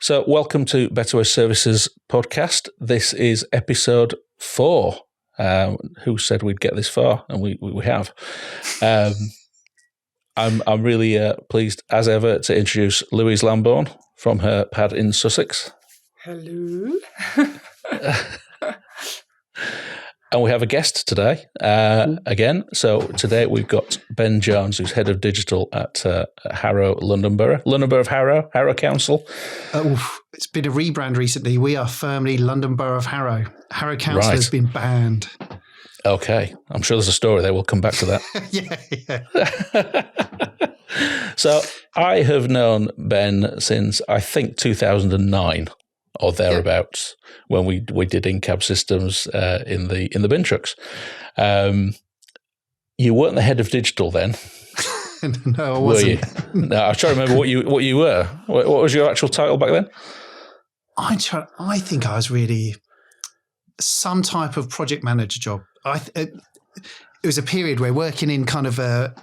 So, welcome to Better Way Services podcast. This is episode 4. Who said we'd get this far? And we have. I'm really pleased, as ever, to introduce Louise Lambourne from her pad in Sussex. Hello. And we have a guest today, again. So today we've got Ben Jones, who's Head of Digital at Harrow, London Borough. London Borough of Harrow, Harrow Council. It's been a rebrand recently. We are firmly London Borough of Harrow. Harrow Council has been banned. Okay. I'm sure there's a story there. We'll come back to that. Yeah. So I have known Ben since, I think, 2009. Or thereabouts, when we did in-cab systems in the bin trucks. You weren't the head of digital then. No, I wasn't. Were you? No, I'm trying to remember what you were. What was your actual title back then? I think I was really some type of project manager job. It was a period where working in kind of the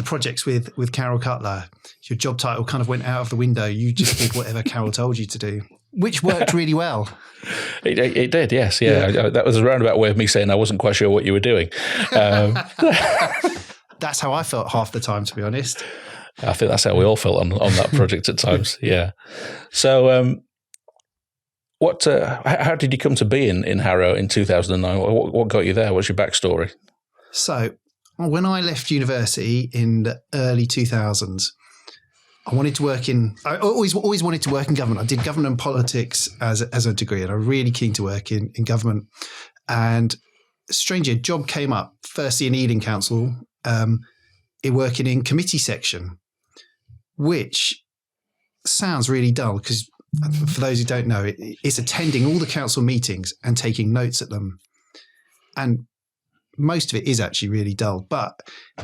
projects with Carol Cutler, your job title kind of went out of the window. You just did whatever Carol told you to do. Which worked really well. It did, yes. Yeah. That was a roundabout way of me saying I wasn't quite sure what you were doing. That's how I felt half the time, to be honest. I think that's how we all felt on that project at times, yeah. So how did you come to be in Harrow in 2009? What got you there? What's your backstory? So when I left university in the early 2000s, I wanted to work I always wanted to work in government. I did government and politics as a degree, and I'm really keen to work in government. And strangely, a job came up, firstly in Ealing Council, working in committee section, which sounds really dull because for those who don't know, it's attending all the council meetings and taking notes at them. And most of it is actually really dull, but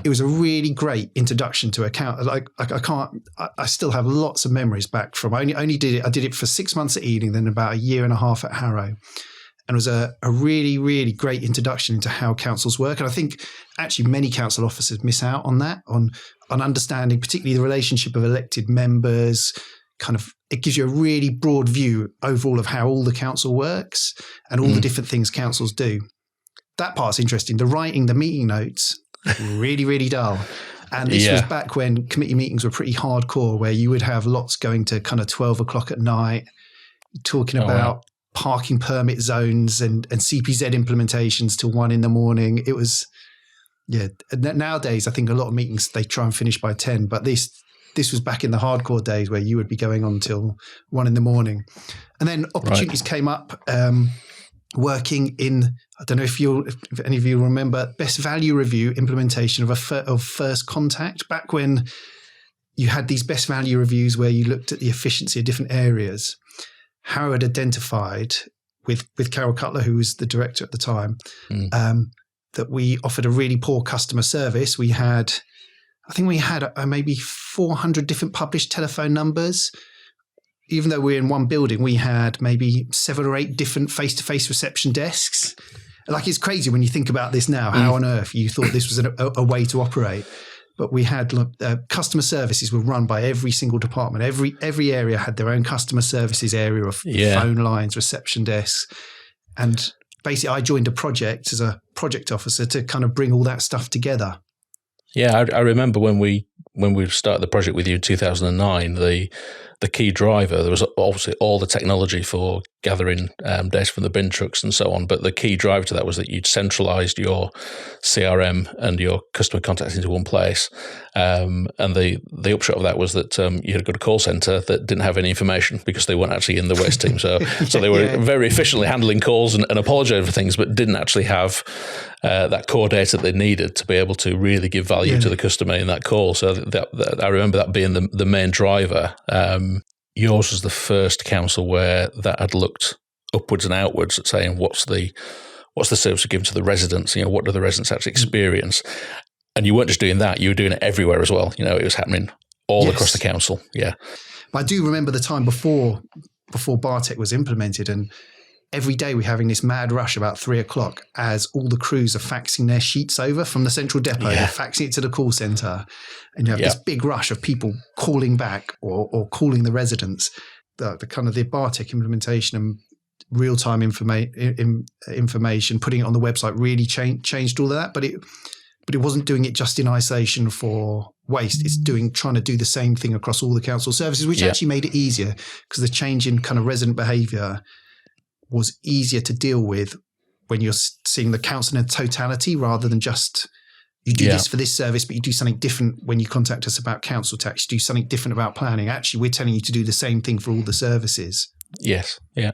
it was a really great introduction to account. I still have lots of memories back from. I did it for 6 months at Ealing, then about a year and a half at Harrow, and it was a really, really great introduction into how councils work. And I think actually many council officers miss out on that, on understanding, particularly the relationship of elected members. Kind of, it gives you a really broad view overall of how all the council works and all the different things councils do. That part's interesting. The writing, the meeting notes, really, really dull. And this was back when committee meetings were pretty hardcore, where you would have lots going to kind of 12 o'clock at night, talking about parking permit zones and CPZ implementations till 1 a.m. It was, nowadays I think a lot of meetings, they try and finish by 10, but this was back in the hardcore days where you would be going on till 1 a.m. And then opportunities came up, working in, I don't know if any of you remember, best value review implementation of First Contact, back when you had these best value reviews where you looked at the efficiency of different areas. Harrow had identified with Carol Cutler, who was the director at the time, that we offered a really poor customer service. I think we had maybe 400 different published telephone numbers. Even though we're in one building, we had maybe 7 or 8 different face-to-face reception desks. Like, it's crazy when you think about this now. How on earth you thought this was a way to operate? But we had customer services were run by every single department. Every area had their own customer services area of phone lines, reception desks. And basically, I joined a project as a project officer to kind of bring all that stuff together. Yeah, I remember when we started the project with you in 2009, the key driver, there was obviously all the technology for gathering data from the bin trucks and so on, but the key driver to that was that you'd centralized your CRM and your customer contacts into one place. And the upshot of that was that you had got a call center that didn't have any information because they weren't actually in the waste team. So they were very efficiently handling calls and apologizing for things, but didn't actually have that core data that they needed to be able to really give value to the customer in that call. So that I remember that being the main driver. Yours was the first council where that had looked upwards and outwards at saying what's the service we're giving to the residents, what do the residents actually experience? And you weren't just doing that, you were doing it everywhere as well. It was happening all across the council. Yeah. I do remember the time before Bartek was implemented, and every day we're having this mad rush about 3 o'clock as all the crews are faxing their sheets over from the central depot. They're faxing it to the call centre. And you have this big rush of people calling back or calling the residents. the kind of the Bartek implementation and real-time information, putting it on the website really changed all of that. But it wasn't doing it just in isolation for waste. It's trying to do the same thing across all the council services, which actually made it easier because the change in kind of resident behaviour was easier to deal with when you're seeing the council in totality rather than just you do this for this service, but you do something different when you contact us about council tax. You do something different about planning. Actually, we're telling you to do the same thing for all the services. Yes. Yeah.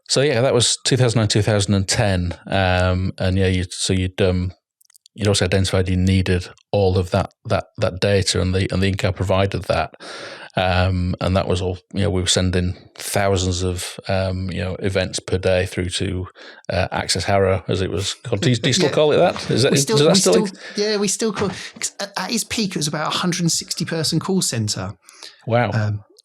So that was 2009, 2010. And you'd also identified you needed all of that data, and the Inca provided that. And that was all, we were sending thousands of, events per day through to Access Harrow, as it was called. Do you still call it that? We still call it. At its peak, it was about 160 person call centre. Wow.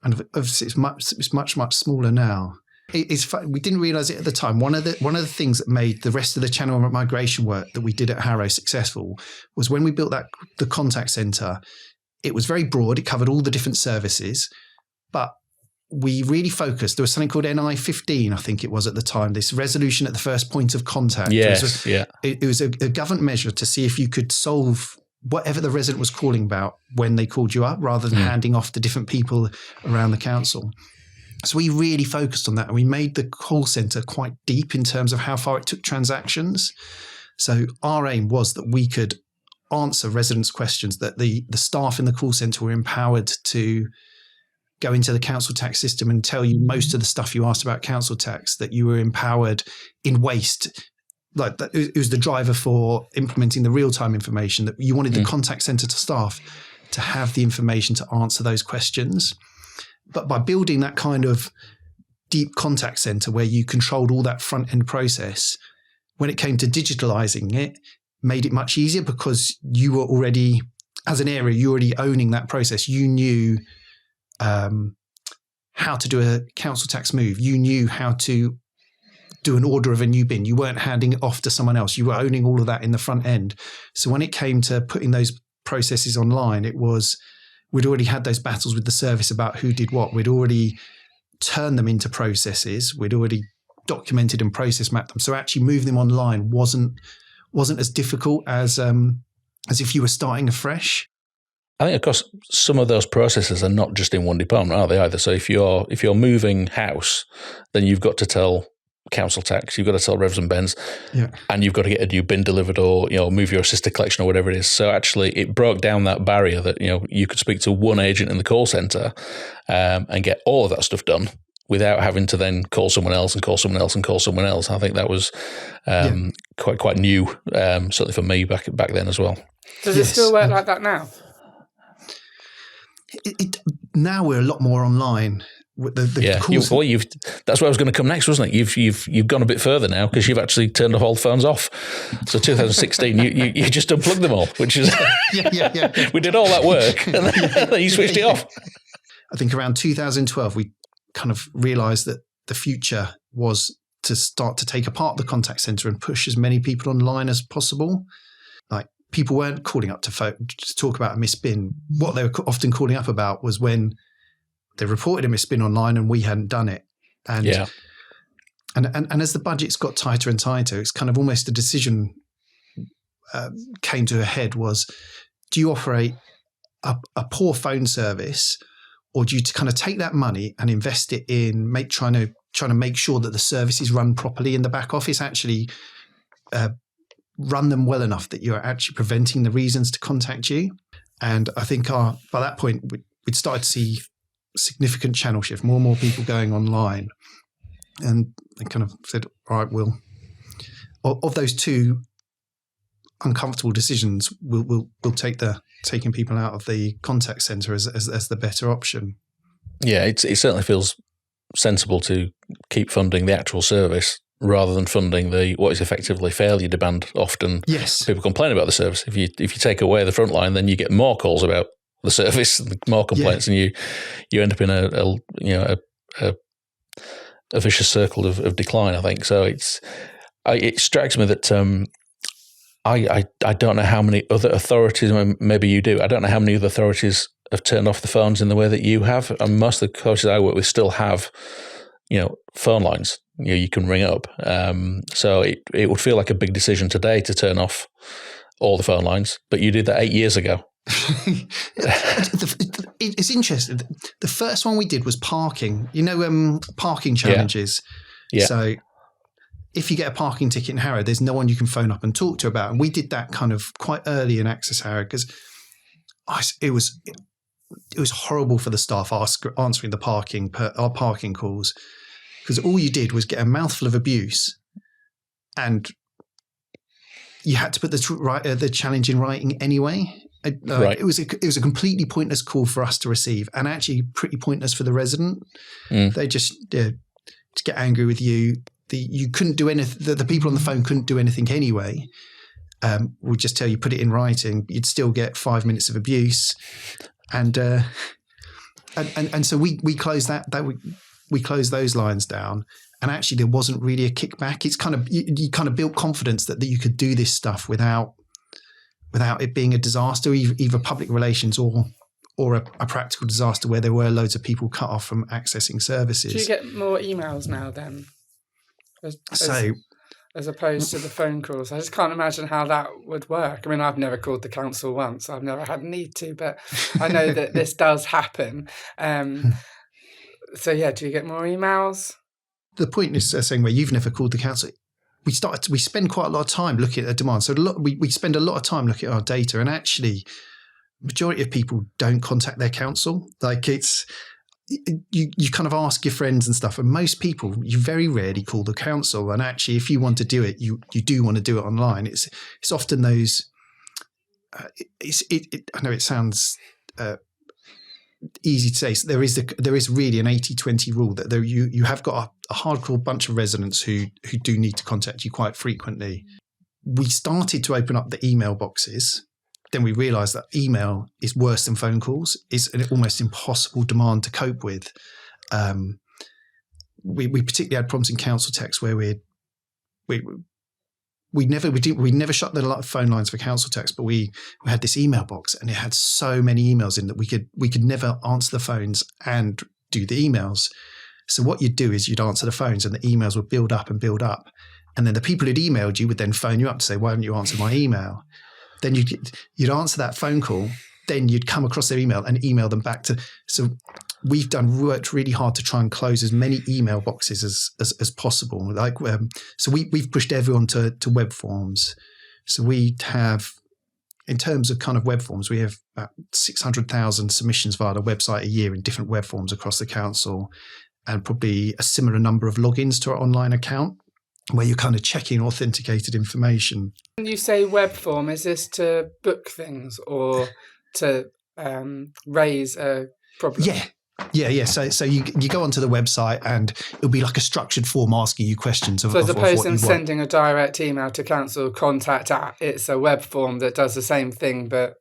And obviously it's much, much smaller now. It's fun. We didn't realise it at the time. One of the things that made the rest of the channel migration work that we did at Harrow successful was when we built the contact centre. It was very broad. It covered all the different services, but we really focused. There was something called NI 15, I think it was at the time. This resolution at the first point of contact. Yes, It was a government measure to see if you could solve whatever the resident was calling about when they called you up, rather than handing off to different people around the council. So we really focused on that, and we made the call centre quite deep in terms of how far it took transactions. So our aim was that we could answer residents' questions, that the staff in the call centre were empowered to go into the council tax system and tell you most of the stuff you asked about council tax, that you were empowered in waste. Like that, it was the driver for implementing the real-time information, that you wanted the contact centre to staff to have the information to answer those questions. But by building that kind of deep contact centre where you controlled all that front-end process, when it came to digitalising it, made it much easier because you were already, as an area, you're already owning that process. You knew how to do a council tax move. You knew how to do an order of a new bin. You weren't handing it off to someone else. You were owning all of that in the front end. So when it came to putting those processes online, we'd already had those battles with the service about who did what. We'd already turned them into processes. We'd already documented and process mapped them. So actually moving them online wasn't as difficult as if you were starting afresh. I think, of course, some of those processes are not just in one department, are they either? So if you're moving house, then you've got to tell council tax, you've got to tell Revs and Bens, and you've got to get a new bin delivered, or move your assisted collection or whatever it is. So actually, it broke down that barrier that you could speak to one agent in the call centre and get all of that stuff done without having to then call someone else and call someone else and call someone else. I think that was quite new, certainly for me back then as well. Does it still work like that now? Now we're a lot more online. That's where I was going to come next, wasn't it? You've gone a bit further now because you've actually turned the whole phones off. So 2016, you just unplugged them all, which is we did all that work and then you switched it off. I think around 2012 we kind of realised that the future was to start to take apart the contact centre and push as many people online as possible. Like, people weren't calling up to talk about a missed bin. What they were often calling up about was when they reported a missed bin online and we hadn't done it. And as the budgets got tighter and tighter, it's kind of almost a decision came to a head was, do you operate a poor phone service, or do you kind of take that money and invest it in trying to make sure that the service is run properly in the back office, actually run them well enough that you're actually preventing the reasons to contact you? And I think by that point, we'd started to see significant channel shift, more and more people going online. And they kind of said, all right, of those two uncomfortable decisions, we'll take taking people out of the contact centre as the better option. Yeah, it certainly feels sensible to keep funding the actual service rather than funding what is effectively failure demand. Often people complain about the service. If you take away the front line, then you get more calls about the service, more complaints, and you end up in a vicious circle of decline, I think. So it strikes me that I don't know how many other authorities, maybe you do, I don't know how many other authorities have turned off the phones in the way that you have. And most of the coaches I work with still have, phone lines. You can ring up. So it would feel like a big decision today to turn off all the phone lines, but you did that 8 years ago. It's interesting. The first one we did was parking. Parking challenges. Yeah. So if you get a parking ticket in Harrow, there's no one you can phone up and talk to about. And we did that kind of quite early in Access Harrow because it was horrible for the staff answering our parking calls, because all you did was get a mouthful of abuse, and you had to put the challenge in writing anyway. Right. It was a completely pointless call for us to receive, and actually pretty pointless for the resident. They just to get angry with you. You couldn't do anything. The people on the phone couldn't do anything anyway. We'd just tell you, put it in writing. You'd still get 5 minutes of abuse, and so we closed we closed those lines down. And actually, there wasn't really a kickback. It's kind of you kind of built confidence that you could do this stuff without it being a disaster, either public relations or a practical disaster where there were loads of people cut off from accessing services. Do you get more emails now then? As opposed to the phone calls? I just can't imagine how that would work. I mean, I've never called the council once. I've never had a need to, but I know that this does happen. So yeah, do you get more emails? The point is saying where you've never called the council. We spend quite a lot of time looking at the demand. So we spend a lot of time looking at our data, and actually, majority of people don't contact their council. Like you kind of ask your friends and stuff, and most people, you very rarely call the council. And actually, if you want to do it, you do want to do it online. It's often those. I know it sounds easy to say. So there is really an 80-20 rule that you have got a hardcore bunch of residents who do need to contact you quite frequently. We started to open up the email boxes. Then we realised that email is worse than phone calls. It's an almost impossible demand to cope with. We particularly had problems in council tax where we never shut the phone lines for council tax, but we had this email box, and it had so many emails in that we could never answer the phones and do the emails. So what you'd do is you'd answer the phones, and the emails would build up, and then the people who'd emailed you would then phone you up to say, "Why haven't you answered my email?" Then you'd answer that phone call. Then you'd come across their email and email them back to. So we've worked really hard to try and close as many email boxes as possible. So we've pushed everyone to web forms. So we have, in terms of kind of web forms, we have about 600,000 submissions via the website a year in different web forms across the council, and probably a similar number of logins to our online account, where you're kind of checking authenticated information. When you say web form, is this to book things or to raise a problem? Yeah. So you go onto the website, and it'll be like a structured form asking you questions of So as opposed to sending a direct email to council contact at, it's a web form that does the same thing, but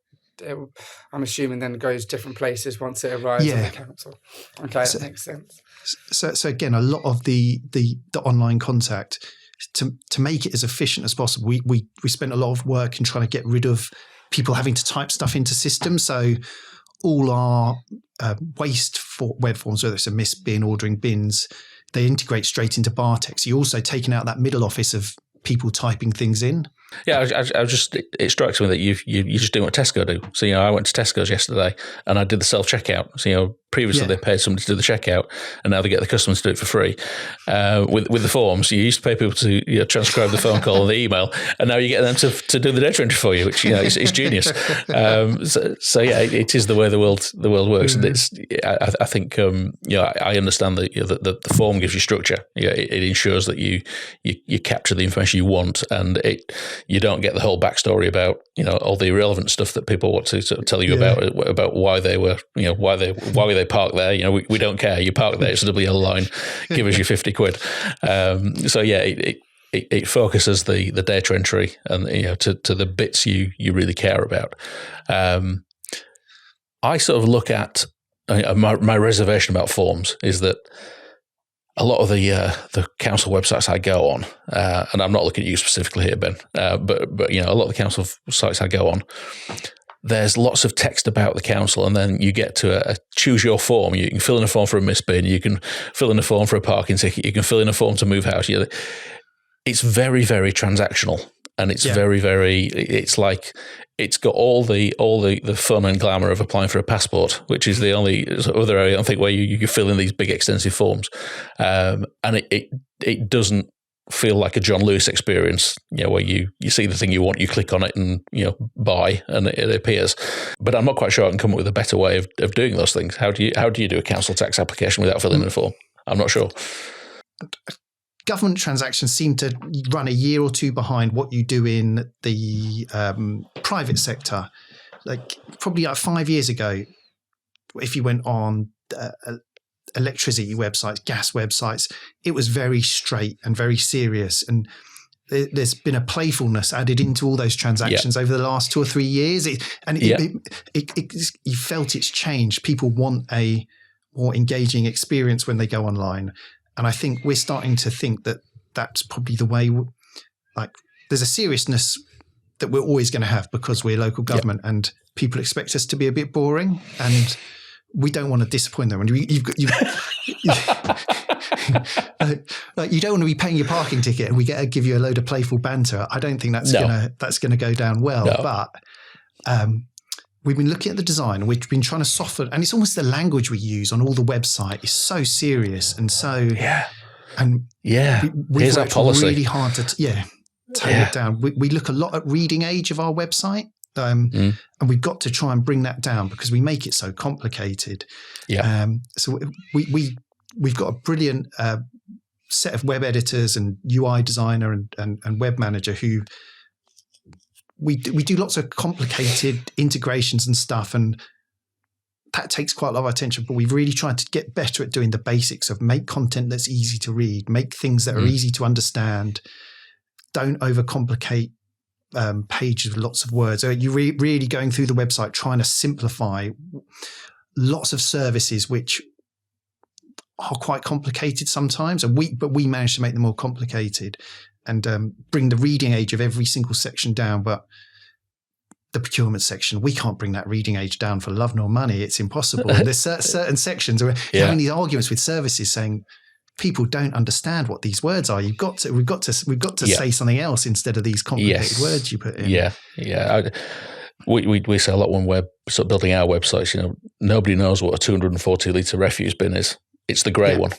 I'm assuming then goes different places once it arrives at the council. Okay, that makes sense. So again, a lot of the online contact, to make it as efficient as possible, we spent a lot of work in trying to get rid of people having to type stuff into systems. So all our waste for web forms, whether it's a mist bin, ordering bins, they integrate straight into Bartex. You're also taking out that middle office of people typing things in. Yeah, it strikes me that you're just doing what Tesco do. So, I went to Tesco's yesterday and I did the self-checkout. So, previously they paid somebody to do the checkout, and now they get the customers to do it for free. With the forms, you used to pay people to transcribe the phone call or the email, and now you get them to do the data entry for you, which is genius. So it is the way the world works. And I think I understand that the form gives you structure. It ensures that you capture the information you want, and you don't get the whole backstory about all the irrelevant stuff that people want to sort of tell you about why they were why they parked there. We don't care. You parked there. It's a double yellow line. Give us your 50 quid. It focuses the data entry and to the bits you really care about. I sort of look at my reservation about forms is that a lot of the council websites I go on, and I'm not looking at you specifically here, Ben, but a lot of the council sites I go on, there's lots of text about the council, and then you get to a choose your form. You can fill in a form for a misbin, you can fill in a form for a parking ticket, you can fill in a form to move house. It's very, very transactional, and it's very, very. It's like it's got all the fun and glamour of applying for a passport, which is the only other area I think where you can fill in these big extensive forms, and it doesn't feel like a John Lewis experience, where you see the thing you want, you click on it and, buy, and it appears. But I'm not quite sure I can come up with a better way of doing those things. How do you do a council tax application without filling in a form? I'm not sure. Government transactions seem to run a year or two behind what you do in the private sector. Like probably 5 years ago, if you went on electricity websites, gas websites, it was very straight and very serious. And there's been a playfulness added into all those transactions over the last 2 or 3 years. You felt it's changed. People want a more engaging experience when they go online. And I think we're starting to think that that's probably the way, there's a seriousness that we're always going to have because we're local government and people expect us to be a bit boring, and we don't want to disappoint them. And you don't want to be paying your parking ticket and we give you a load of playful banter. I don't think that's gonna go down well. No. But we've been looking at the design and we've been trying to soften, and it's almost the language we use on all the website is so serious and so we've worked really hard to tone it down. We look a lot at reading age of our website. And we've got to try and bring that down because we make it so complicated. So we've got a brilliant set of web editors and UI designer and web manager who we do lots of complicated integrations and stuff, and that takes quite a lot of attention. But we've really tried to get better at doing the basics of make content that's easy to read, make things that are easy to understand, don't overcomplicate pages with lots of words. So you're really going through the website trying to simplify lots of services which are quite complicated sometimes, but we manage to make them more complicated and bring the reading age of every single section down. But the procurement section, we can't bring that reading age down for love nor money. It's impossible. And there's certain sections where you're having these arguments with services saying people don't understand what these words are. We've got to say something else instead of these complicated words you put in. We say a lot when we're sort of building our websites. Nobody knows what a 240 litre refuse bin is. It's the grey one.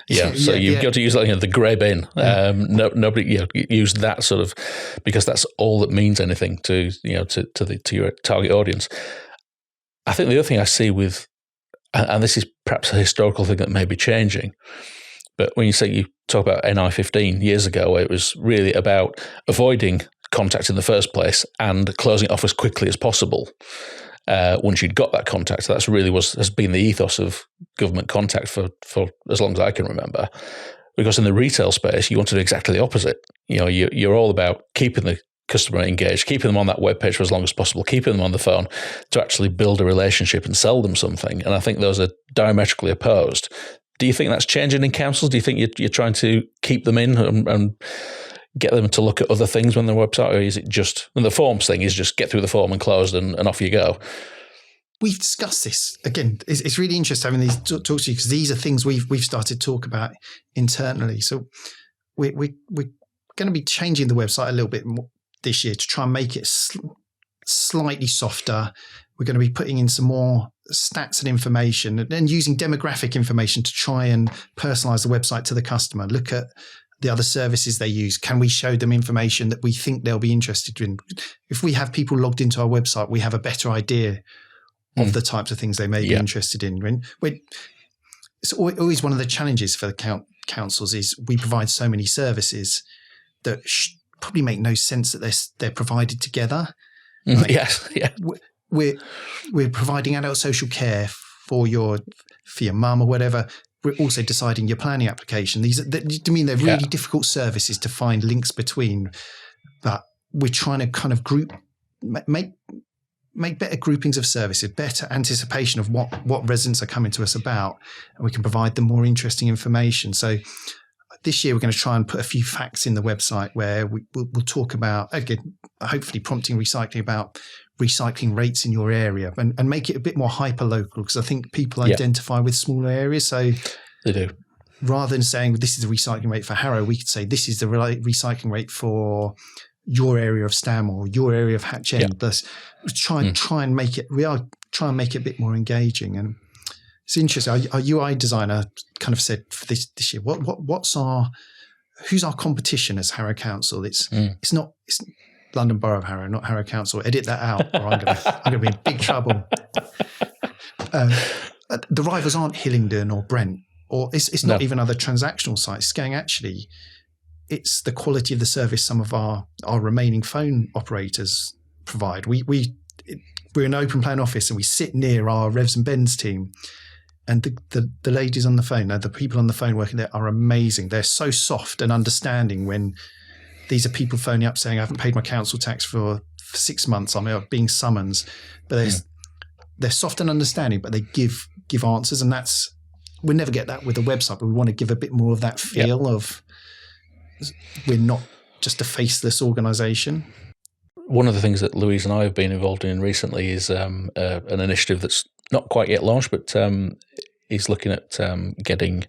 So you've got to use the grey bin. Nobody use that sort of, because that's all that means anything to your target audience. I think the other thing I see with, and this is perhaps a historical thing that may be changing, but when you talk about NI 15 years ago, it was really about avoiding contact in the first place and closing it off as quickly as possible. Once you'd got that contact, that's really has been the ethos of government contact for as long as I can remember. Because in the retail space, you want to do exactly the opposite. You're all about keeping the customer engaged, keeping them on that web page for as long as possible, keeping them on the phone to actually build a relationship and sell them something. And I think those are diametrically opposed. Do you think that's changing in councils? Do you think you're trying to keep them in and get them to look at other things on their website, or is it just, and the forms thing is just get through the form and close and off you go? We've discussed this again. It's really interesting having these talks to you because these are things we've started to talk about internally. So we're going to be changing the website a little bit more this year to try and make it slightly softer. We're going to be putting in some more stats and information and using demographic information to try and personalize the website to the customer. Look at the other services they use. Can we show them information that we think they'll be interested in? If we have people logged into our website, we have a better idea of the types of things they may be interested in. It's always one of the challenges for the councils is we provide so many services that probably make no sense that they're provided together. We're providing adult social care for your mum or whatever. We're also deciding your planning application. They're really difficult services to find links between, but we're trying to kind of make better groupings of services, better anticipation of what residents are coming to us about, and we can provide them more interesting information. So this year we're going to try and put a few facts in the website where we'll talk about, again, hopefully prompting recycling about recycling rates in your area and make it a bit more hyper local, because I think people identify with smaller areas. So they do. Rather than saying this is the recycling rate for Harrow, we could say this is the recycling rate for your area of Stam or your area of Hatch End. Let's try and make it. We are trying to make it a bit more engaging. And it's interesting. Our UI designer kind of said for this year, who's our competition as Harrow Council? It's London Borough of Harrow, not Harrow Council. Edit that out, or I'm going to be in big trouble. The rivals aren't Hillingdon or Brent, or it's not even other transactional sites. It's going, actually, it's the quality of the service some of our remaining phone operators provide. We're an open plan office, and we sit near our Revs and Bends team. And the ladies on the phone, the people on the phone working there are amazing. They're so soft and understanding when these are people phoning up saying, I haven't paid my council tax for 6 months, I'm being summoned. But they're soft and understanding, but they give answers. And we'll never get that with a website, but we want to give a bit more of that feel of we're not just a faceless organisation. One of the things that Louise and I have been involved in recently is an initiative that's not quite yet launched, but is looking at getting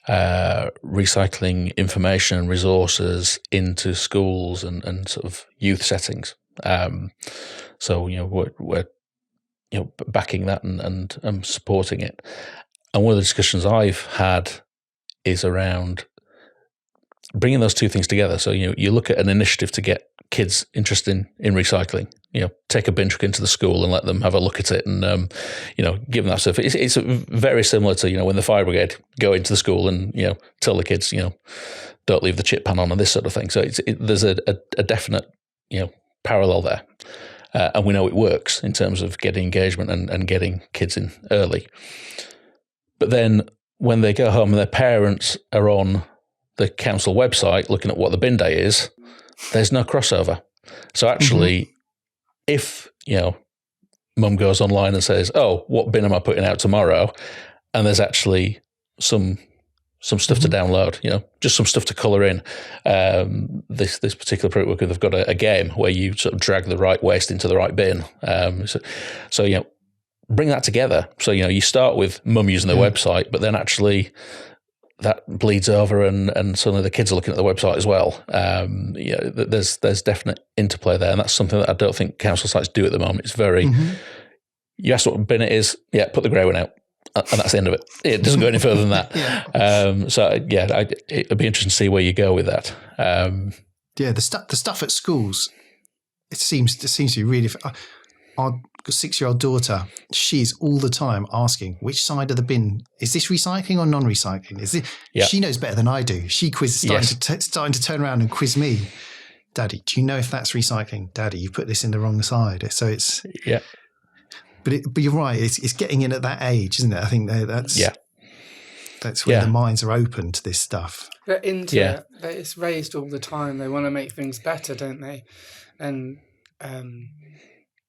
recycling information and resources into schools and sort of youth settings. So we're backing that and supporting it. And one of the discussions I've had is around bringing those two things together. So you look at an initiative to get kids interested in recycling. Take a bin truck into the school and let them have a look at it, and give them that stuff. It's very similar to when the fire brigade go into the school and tell the kids don't leave the chip pan on and this sort of thing. So there's a definite parallel there, and we know it works in terms of getting engagement and getting kids in early. But then when they go home and their parents are on the council website looking at what the bin day is, there's no crossover. So actually, if mum goes online and says, "Oh, what bin am I putting out tomorrow?" and there's actually some stuff to download, just some stuff to colour in. This particular product, they've got a game where you sort of drag the right waste into the right bin. So bring that together. So you start with mum using the website, but then actually that bleeds over and suddenly the kids are looking at the website as well. There's definite interplay there, and that's something that I don't think council sites do at the moment. It's very, you ask what bin it is, put the grey one out, and that's the end of it. It doesn't go any further than that. It'd be interesting to see where you go with that. The stuff at schools, it seems to be really. Our 6-year-old daughter, she's all the time asking, which side of the bin is this, recycling or non-recycling? Is it? She knows better than I do. She starting to turn around and quiz me. Daddy, do you know if that's recycling? Daddy, you put this in the wrong side. So it's But you're right. It's getting in at that age, isn't it? I think that's where the minds are open to this stuff. They're into it. It's raised all the time. They want to make things better, don't they? And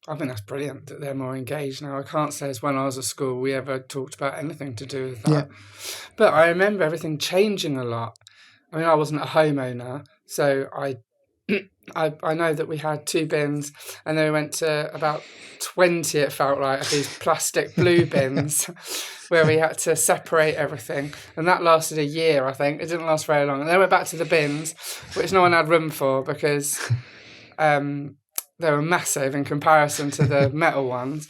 I think that's brilliant that they're more engaged now. I can't say as when I was at school we ever talked about anything to do with that. But I remember everything changing a lot. I mean, I wasn't a homeowner, so I know that we had 2 bins, and then we went to about 20, it felt like, of these plastic blue bins where we had to separate everything. And that lasted a year, I think. It didn't last very long. And then we went back to the bins, which no one had room for because they were massive in comparison to the metal ones.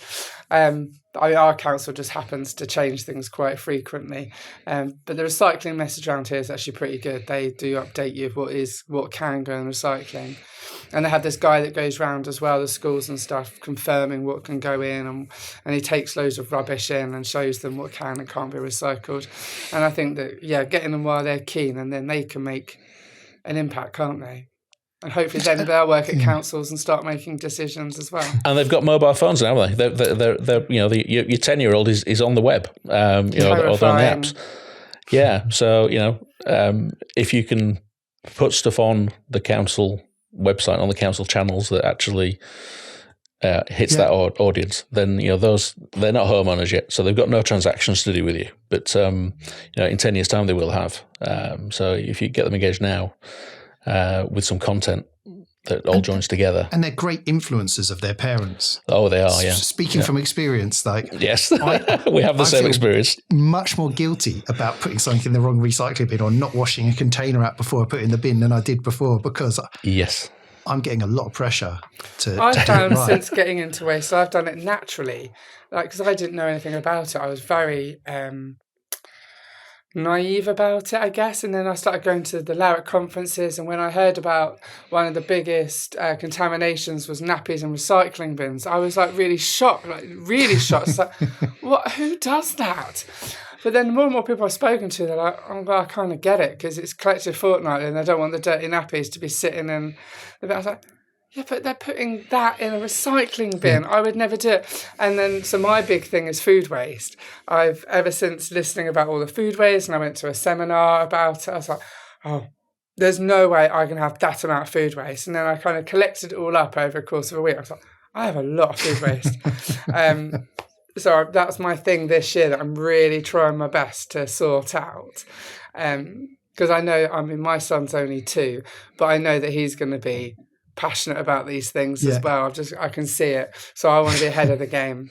Our council just happens to change things quite frequently. But the recycling message around here is actually pretty good. They do update you of what can go in recycling. And they have this guy that goes round as well, the schools and stuff, confirming what can go in. And he takes loads of rubbish in and shows them what can and can't be recycled. And I think that, getting them while they're keen, and then they can make an impact, can't they? And hopefully then they'll work at councils and start making decisions as well. And they've got mobile phones now, haven't they? Your 10-year-old is on the web, or on the apps. Yeah, so if you can put stuff on the council website, on the council channels that actually hits that audience, then those, they're not homeowners yet, so they've got no transactions to do with you. But in 10 years' time they will have. So if you get them engaged now, with some content, that all joins together. And they're great influencers of their parents. Oh, they are, yeah. Speaking from experience, yes, we have the same experience. Much more guilty about putting something in the wrong recycling bin or not washing a container out before I put it in the bin than I did before, because I'm getting a lot of pressure to I've found right. Since getting into waste, I've done it naturally, because I didn't know anything about it. I was very naive about it, I guess, and then I started going to the LARIC conferences, and when I heard about one of the biggest contaminations was nappies and recycling bins, I was really shocked. It's like, what? Who does that? But then the more and more people I've spoken to, they're like, oh, well, I kind of get it, because it's collected fortnightly and they don't want the dirty nappies to be sitting in the bin. I was like, yeah, but they're putting that in a recycling bin. I would never do it. And then, so my big thing is food waste. I've, ever since listening about all the food waste, and I went to a seminar about it, I was like, oh, there's no way I can have that amount of food waste. And then I kind of collected it all up over the course of a week. I was like, I have a lot of food waste. So that's my thing this year that I'm really trying my best to sort out. Because I know, my son's only 2, but I know that he's going to be passionate about these things as well. I can see it. So I want to be ahead of the game.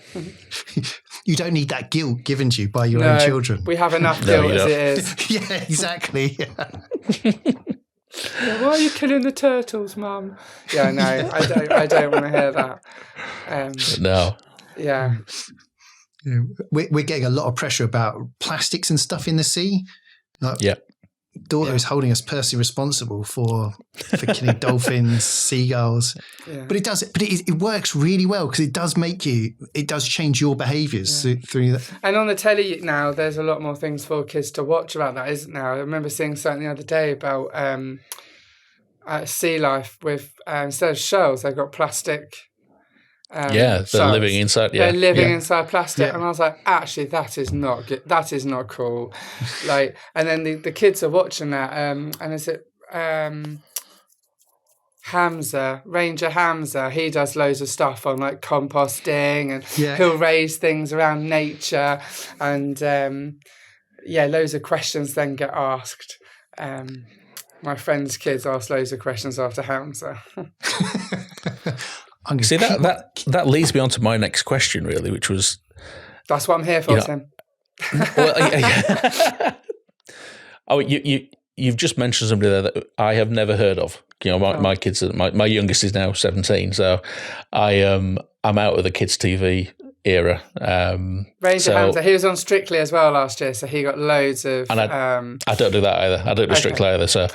You don't need that guilt given to you by your own children. We have enough guilt as it is. Yeah, exactly. Why are you killing the turtles, Mum? Yeah, no, I don't want to hear that. No. Yeah. We're getting a lot of pressure about plastics and stuff in the sea. Daughter is holding us personally responsible for killing dolphins, seagulls. Yeah. But it works really well, because it does change your behaviours through that. And on the telly now, there's a lot more things for kids to watch about that, isn't there? I remember seeing something the other day about sea life with, instead of shells, they've got plastic. They're living inside. They're living inside plastic, and I was like, actually, that is not good. That is not cool. And then the kids are watching that, and is it Ranger Hamza? He does loads of stuff on composting, and he'll raise things around nature, and loads of questions then get asked. My friend's kids ask loads of questions after Hamza. See, that leads me on to my next question, really, which was... That's what I'm here for, Tim. Well, you've just mentioned somebody there that I have never heard of. My kids, my youngest is now 17, so I'm out of the kids' TV era. Ranger Hamza, he was on Strictly as well last year, so he got loads of... And I don't do that either. I don't do Strictly either.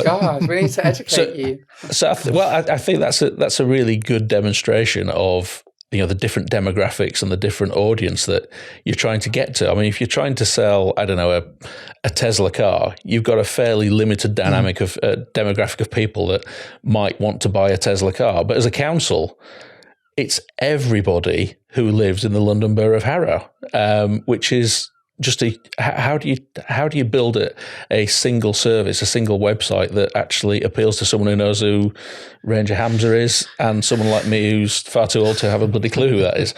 God, we need to educate you. So I think that's a really good demonstration of the different demographics and the different audience that you're trying to get to. I mean, if you're trying to sell, I don't know, a Tesla car, you've got a fairly limited dynamic of demographic of people that might want to buy a Tesla car. But as a council, it's everybody who lives in the London Borough of Harrow, which is just how do you build a single service, a single website that actually appeals to someone who knows who Ranger Hamza is, and someone like me who's far too old to have a bloody clue who that is.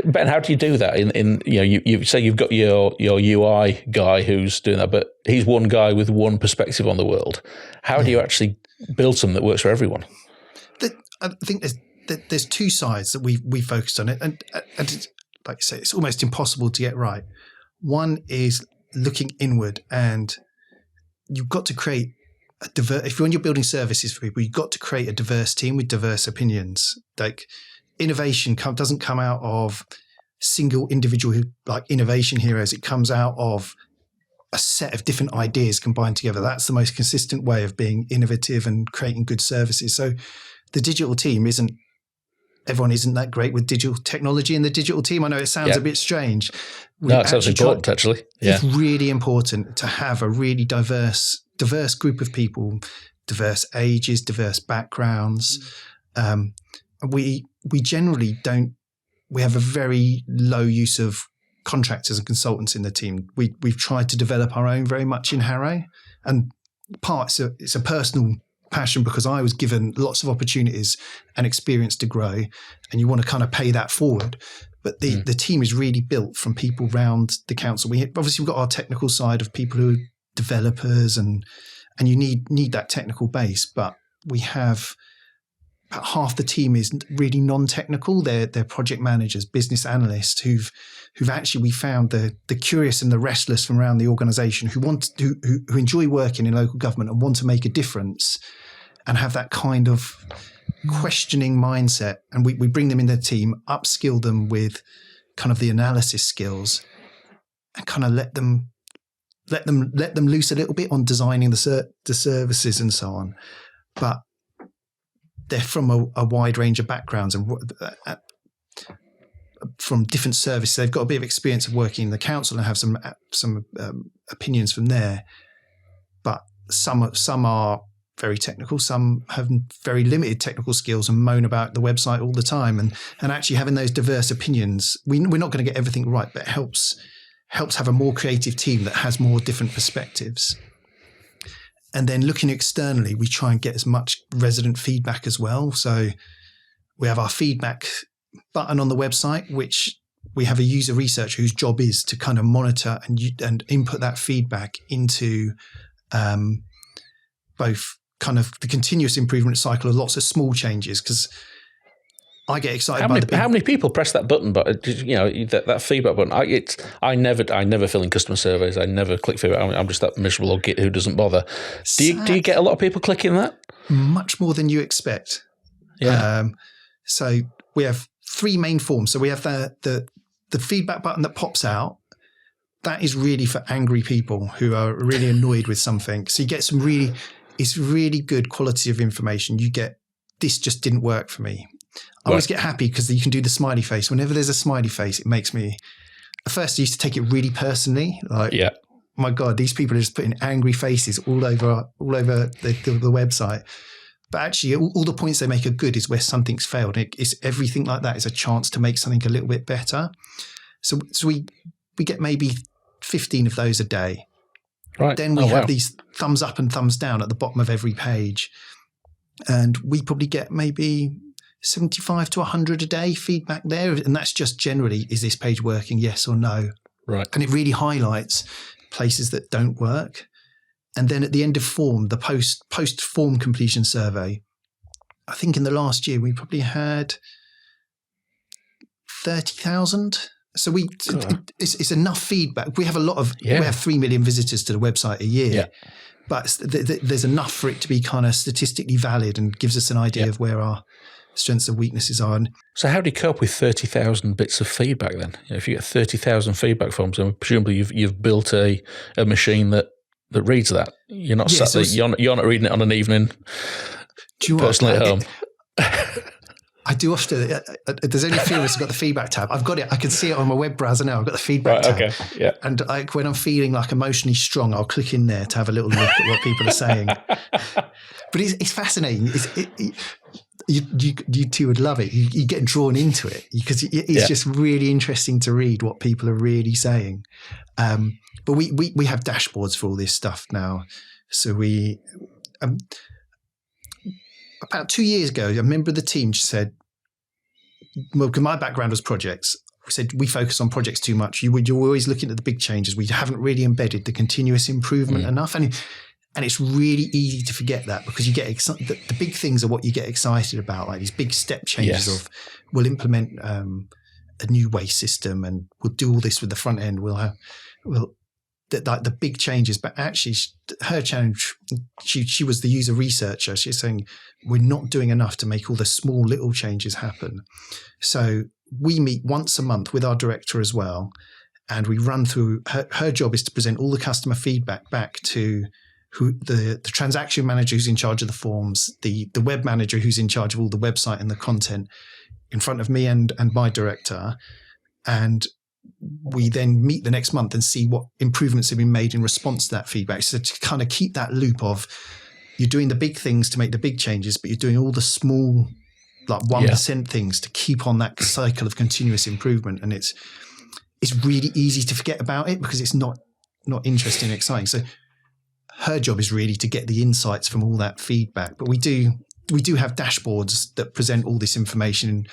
Ben, how do you do that? You say you've got your UI guy who's doing that, but he's one guy with one perspective on the world. How do you actually build something that works for everyone? I think there's 2 sides that we focused on it, and it's, like you say, it's almost impossible to get right. One is looking inward, and you've got to create when you're building services for people, you've got to create a diverse team with diverse opinions. Innovation doesn't come out of single individual innovation heroes. It comes out of a set of different ideas combined together. That's the most consistent way of being innovative and creating good services. So the digital team everyone isn't that great with digital technology in the digital team. I know it sounds a bit strange. No, it sounds important, actually. Yeah. It's really important to have a really diverse group of people, diverse ages, diverse backgrounds. We generally don't. We have a very low use of contractors and consultants in the team. We've tried to develop our own very much in Harrow, and it's a personal passion, because I was given lots of opportunities and experience to grow, and you want to kind of pay that forward. But the team is really built from people around the council. We've got our technical side of people who are developers, and you need that technical base. But we have about half the team is really non-technical. They're project managers, business analysts who've actually, we found the curious and the restless from around the organisation who enjoy working in local government and want to make a difference and have that kind of questioning mindset. And we bring them in the team, upskill them with kind of the analysis skills, and kind of let them loose a little bit on designing the services and so on. But they're from a wide range of backgrounds and from different services. They've got a bit of experience of working in the council and have some opinions from there. But some are very technical. Some have very limited technical skills and moan about the website all the time. And actually having those diverse opinions, we're not going to get everything right, but it helps have a more creative team that has more different perspectives. And then looking externally, we try and get as much resident feedback as well. So we have our feedback button on the website, which we have a user researcher whose job is to kind of monitor and input that feedback into both kind of the continuous improvement cycle of lots of small changes, because I get excited how many people press that button? But that feedback button. I never fill in customer surveys. I never click feedback. I'm just that miserable old git who doesn't bother. Do you get a lot of people clicking that? Much more than you expect. Yeah. So we have 3 main forms. So we have the feedback button that pops out. That is really for angry people who are really annoyed with something. So you get it's really good quality of information. You get, this just didn't work for me. I always get happy because you can do the smiley face. Whenever there's a smiley face, it makes me. At first, I used to take it really personally. Like, my God, these people are just putting angry faces all over the website. But actually, all the points they make are good. Is where something's failed. It's everything like that is a chance to make something a little bit better. So we get maybe 15 of those a day. Right. Then we have these thumbs up and thumbs down at the bottom of every page, and we probably get maybe 75 to 100 a day feedback there. And that's just generally, is this page working? Yes or no? Right. And it really highlights places that don't work. And then at the end of form, the post form completion survey, I think in the last year, we probably had 30,000. So it's enough feedback. We have we have 3 million visitors to the website a year. Yeah. But there's enough for it to be kind of statistically valid and gives us an idea of where our strengths and weaknesses are. So how do you cope with 30,000 bits of feedback then? If you get 30,000 feedback forms, then presumably you've built a machine that reads that. You're not sat there, you're not reading it on an evening personally at home. I do often. There's only a few of us who've got the feedback tab. I've got it. I can see it on my web browser now. I've got the feedback tab. Okay. Yeah. And when I'm feeling like emotionally strong, I'll click in there to have a little look at what people are saying. But it's fascinating. You two would love it. You get drawn into it because it's just really interesting to read what people are really saying. But we have dashboards for all this stuff now. So we about 2 years ago, a member of the team said, well, because my background was projects, we said we focus on projects too much. You're always looking at the big changes. We haven't really embedded the continuous improvement enough. And it's really easy to forget that because you get excited. The big things are what you get excited about, like these big step changes of we'll implement a new waste system and we'll do all this with the front end. The big changes, but actually her challenge, she was the user researcher. She's saying we're not doing enough to make all the small little changes happen. So we meet once a month with our director as well. And we run through, her job is to present all the customer feedback back to the transaction manager who's in charge of the forms, the web manager who's in charge of all the website and the content, in front of me and my director. And we then meet the next month and see what improvements have been made in response to that feedback. So to kind of keep that loop of you're doing the big things to make the big changes, but you're doing all the small, like 1% things to keep on that cycle of continuous improvement. And it's really easy to forget about it because it's not interesting and exciting. So her job is really to get the insights from all that feedback. But we do have dashboards that present all this information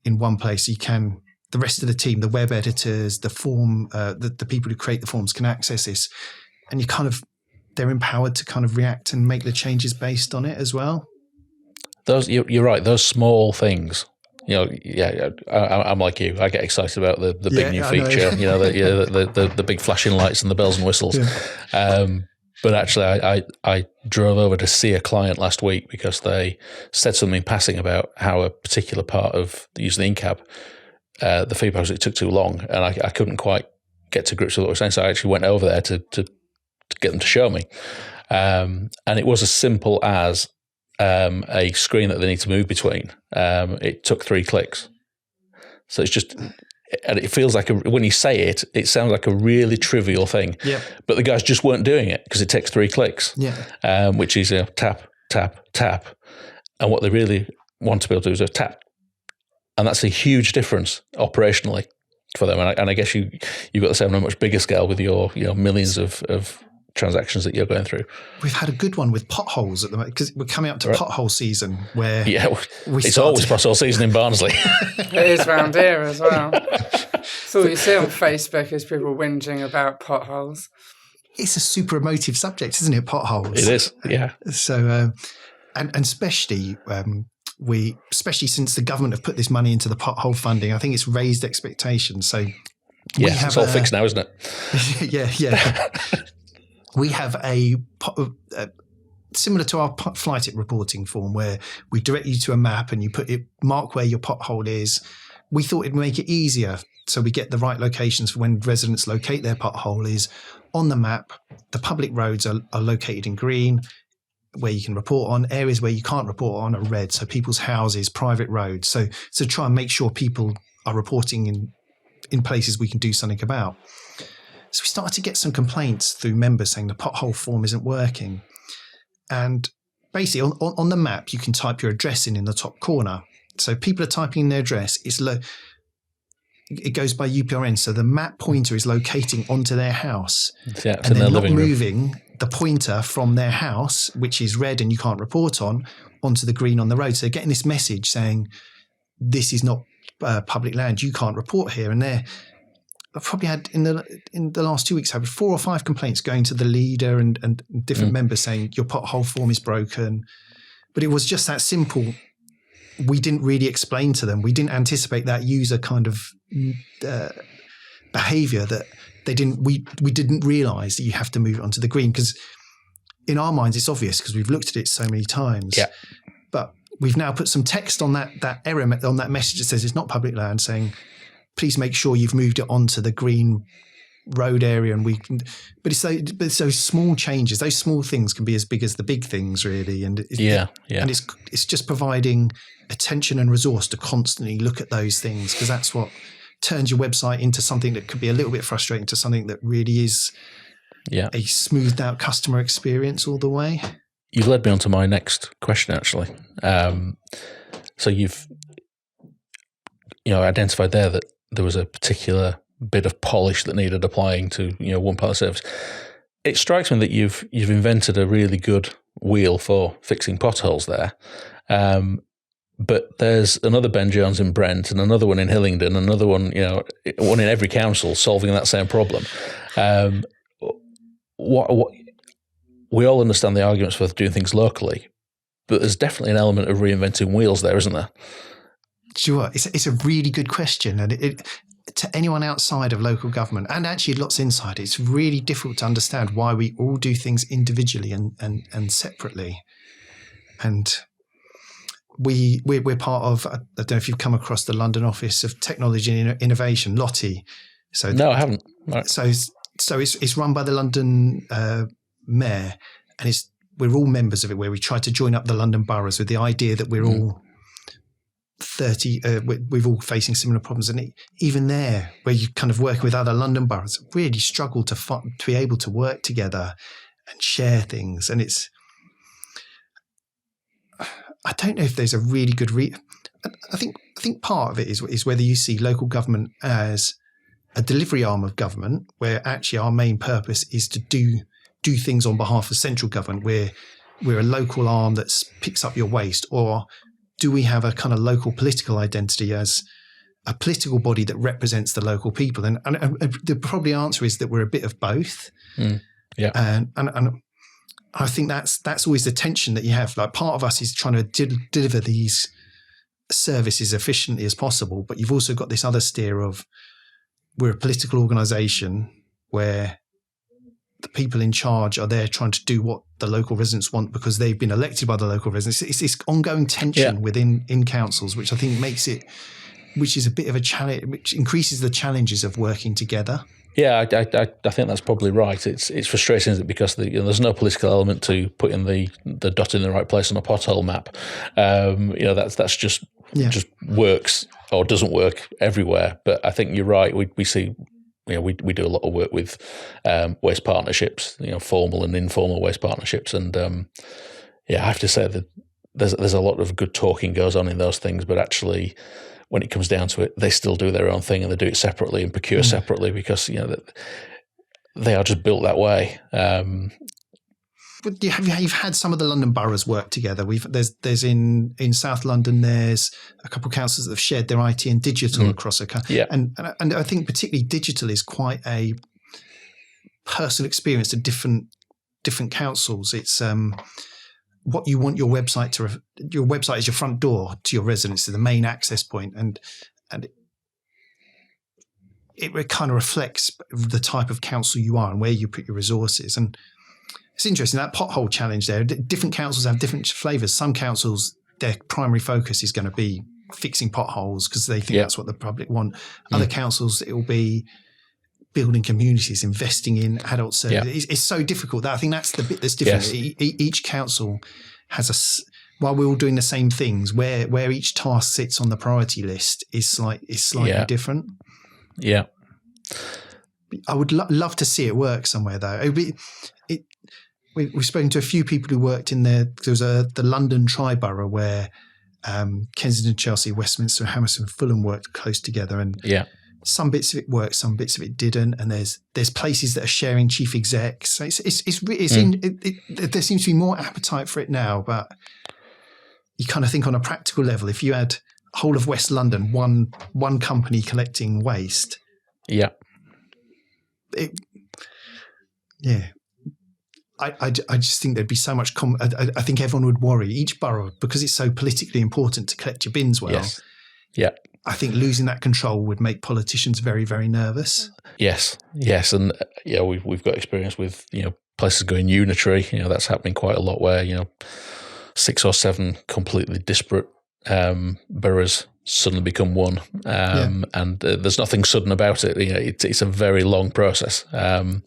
in one place. So you can, the rest of the team, the web editors, the form, the people who create the forms can access this, and they're empowered to kind of react and make the changes based on it as well. You're right. Those small things. I'm like you. I get excited about the big new feature. The big flashing lights and the bells and whistles. Yeah. But actually, I drove over to see a client last week because they said something passing about how a particular part of using the in-cab, the feedback was it took too long, and I couldn't quite get to grips with what they were saying. So I actually went over there to get them to show me. And it was as simple as a screen that they need to move between. It took 3 clicks. So it's just, and it feels like, when you say it, it sounds like a really trivial thing. Yeah. But the guys just weren't doing it because it takes 3 clicks. Yeah. Which is tap, tap, tap. And what they really want to be able to do is a tap. And that's a huge difference operationally for them. And I guess you've got the same on a much bigger scale with your millions of transactions that you're going through. We've had a good one with potholes at the moment because we're coming up to pothole season where it's always pothole season in Barnsley. It is round here as well. So what you see on Facebook is people whinging about potholes. It's a super emotive subject, isn't it? Potholes. It is, yeah. So, and especially especially since the government have put this money into the pothole funding, I think it's raised expectations. So it's all fixed now, isn't it? Yeah. We have a similar to our flight reporting form where we direct you to a map and you mark where your pothole is. We thought it'd make it easier so we get the right locations for when residents locate their pothole is on the map. The public roads are located in green, where you can report on. Areas where you can't report on are red, so people's houses, private roads. So try and make sure people are reporting in places we can do something about. So we started to get some complaints through members saying the pothole form isn't working. And basically on the map, you can type your address in the top corner. So people are typing in their address. It goes by UPRN. So the map pointer is locating onto their house. Yeah, and they're not moving the pointer from their house, which is red and you can't report on, onto the green on the road. So they're getting this message saying, this is not public land. You can't report here. And I've probably had in the last 2 weeks, I've had 4 or 5 complaints going to the leader and different members saying your pothole form is broken. But it was just that simple. We didn't really explain to them. We didn't anticipate that user kind of behavior that they didn't. We didn't realize that you have to move it onto the green because in our minds it's obvious because we've looked at it so many times. Yeah. But we've now put some text on that error on that message that says it's not public land, saying, please make sure you've moved it onto the green road area. And but it's those small changes, those small things can be as big as the big things, really. And and it's just providing attention and resource to constantly look at those things because that's what turns your website into something that could be a little bit frustrating to something that really is a smoothed out customer experience all the way. You've led me on to my next question, actually. So you've identified there that there was a particular bit of polish that needed applying to one part of the service. It strikes me that you've invented a really good wheel for fixing potholes there. But there's another Ben Jones in Brent and another one in Hillingdon, another one, one in every council solving that same problem. What we all understand the arguments for doing things locally, but there's definitely an element of reinventing wheels there, isn't there? Sure. It's a really good question. And to anyone outside of local government, and actually lots inside, it's really difficult to understand why we all do things individually and separately. And we're part of, I don't know if you've come across the London Office of Technology and Innovation, Lottie. No, I haven't. Right. So it's run by the London Mayor, and we're all members of it, where we try to join up the London boroughs with the idea that we're all 30, we're all facing similar problems. And even there, where you kind of work with other London boroughs, really struggle to be able to work together and share things. And I don't know if there's a really good I think part of it is whether you see local government as a delivery arm of government, where actually our main purpose is to do things on behalf of central government, where we're a local arm that picks up your waste, or do we have a kind of local political identity as a political body that represents the local people? And the probably answer is that we're a bit of both. Yeah. And I think that's always the tension that you have. Like, part of us is trying to deliver these services efficiently as possible, but you've also got this other steer of, we're a political organisation where the people in charge are there trying to do what the local residents want because they've been elected by the local residents. It's this ongoing tension in councils, which I think which is a bit of a challenge, which increases the challenges of working together. Yeah, I think that's probably right. It's frustrating, isn't it? Because there's no political element to putting the dot in the right place on a pothole map. That's just works or doesn't work everywhere. But I think you're right. We see, we do a lot of work with waste partnerships, formal and informal waste partnerships, and I have to say that there's a lot of good talking goes on in those things, but actually, when it comes down to it, they still do their own thing and they do it separately and procure separately because they are just built that way. But you've had some of the London boroughs work together. There's in South London, there's a couple of councils that have shared their IT and digital across a country. Yeah. And I think particularly digital is quite a personal experience to different councils. It's what you want your website to. Your website is your front door to your residents, to the main access point, and it kind of reflects the type of council you are and where you put your resources. And it's interesting, that pothole challenge there. Different councils have different flavours. Some councils, their primary focus is going to be fixing potholes because they think that's what the public want. Other councils, it will be building communities, investing in adult services. It's so difficult. I think that's the bit that's different. Yes. Each council has while we're all doing the same things, where each task sits on the priority list is slightly different. Yeah. I would love to see it work somewhere, though. We've spoken to a few people who worked in there. There was the London Tri-Borough where Kensington, Chelsea, Westminster, Hammersmith, Fulham worked close together, and some bits of it worked, some bits of it didn't. And there's places that are sharing chief execs. So there seems to be more appetite for it now, but you kind of think on a practical level, if you had whole of West London, one company collecting waste. Yeah. I just think there'd be so much. I think everyone would worry. Each borough, because it's so politically important to collect your bins well. Yes. Yeah. I think losing that control would make politicians very, very nervous. Yes, and we've got experience with places going unitary. That's happening quite a lot where 6 or 7 completely disparate boroughs suddenly become one, and there's nothing sudden about it. It's a very long process, and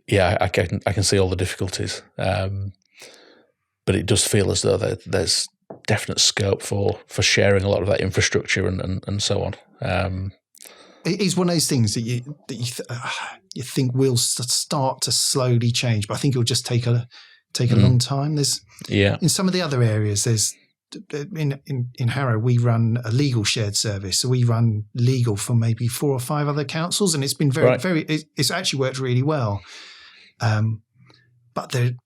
I can see all the difficulties, but it does feel as though there's definite scope for sharing a lot of that infrastructure and so on. It is one of those things that you think will start to slowly change, but I think it'll just take a long time. In some of the other areas, there's in Harrow, we run a legal shared service, so we run legal for maybe 4 or 5 other councils, and it's been it's actually worked really well. But the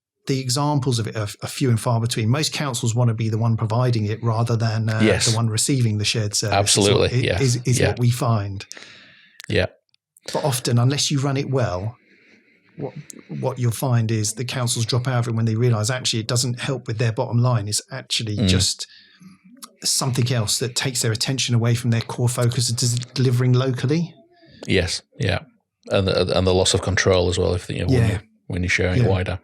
examples of it are few and far between. Most councils want to be the one providing it rather than the one receiving the shared service. Absolutely, is what we find. Yeah, but often, unless you run it well, what you'll find is the councils drop out of it when they realise actually it doesn't help with their bottom line. It's actually just something else that takes their attention away from their core focus of delivering locally. Yes, yeah, and the loss of control as well. If when you're sharing it wider,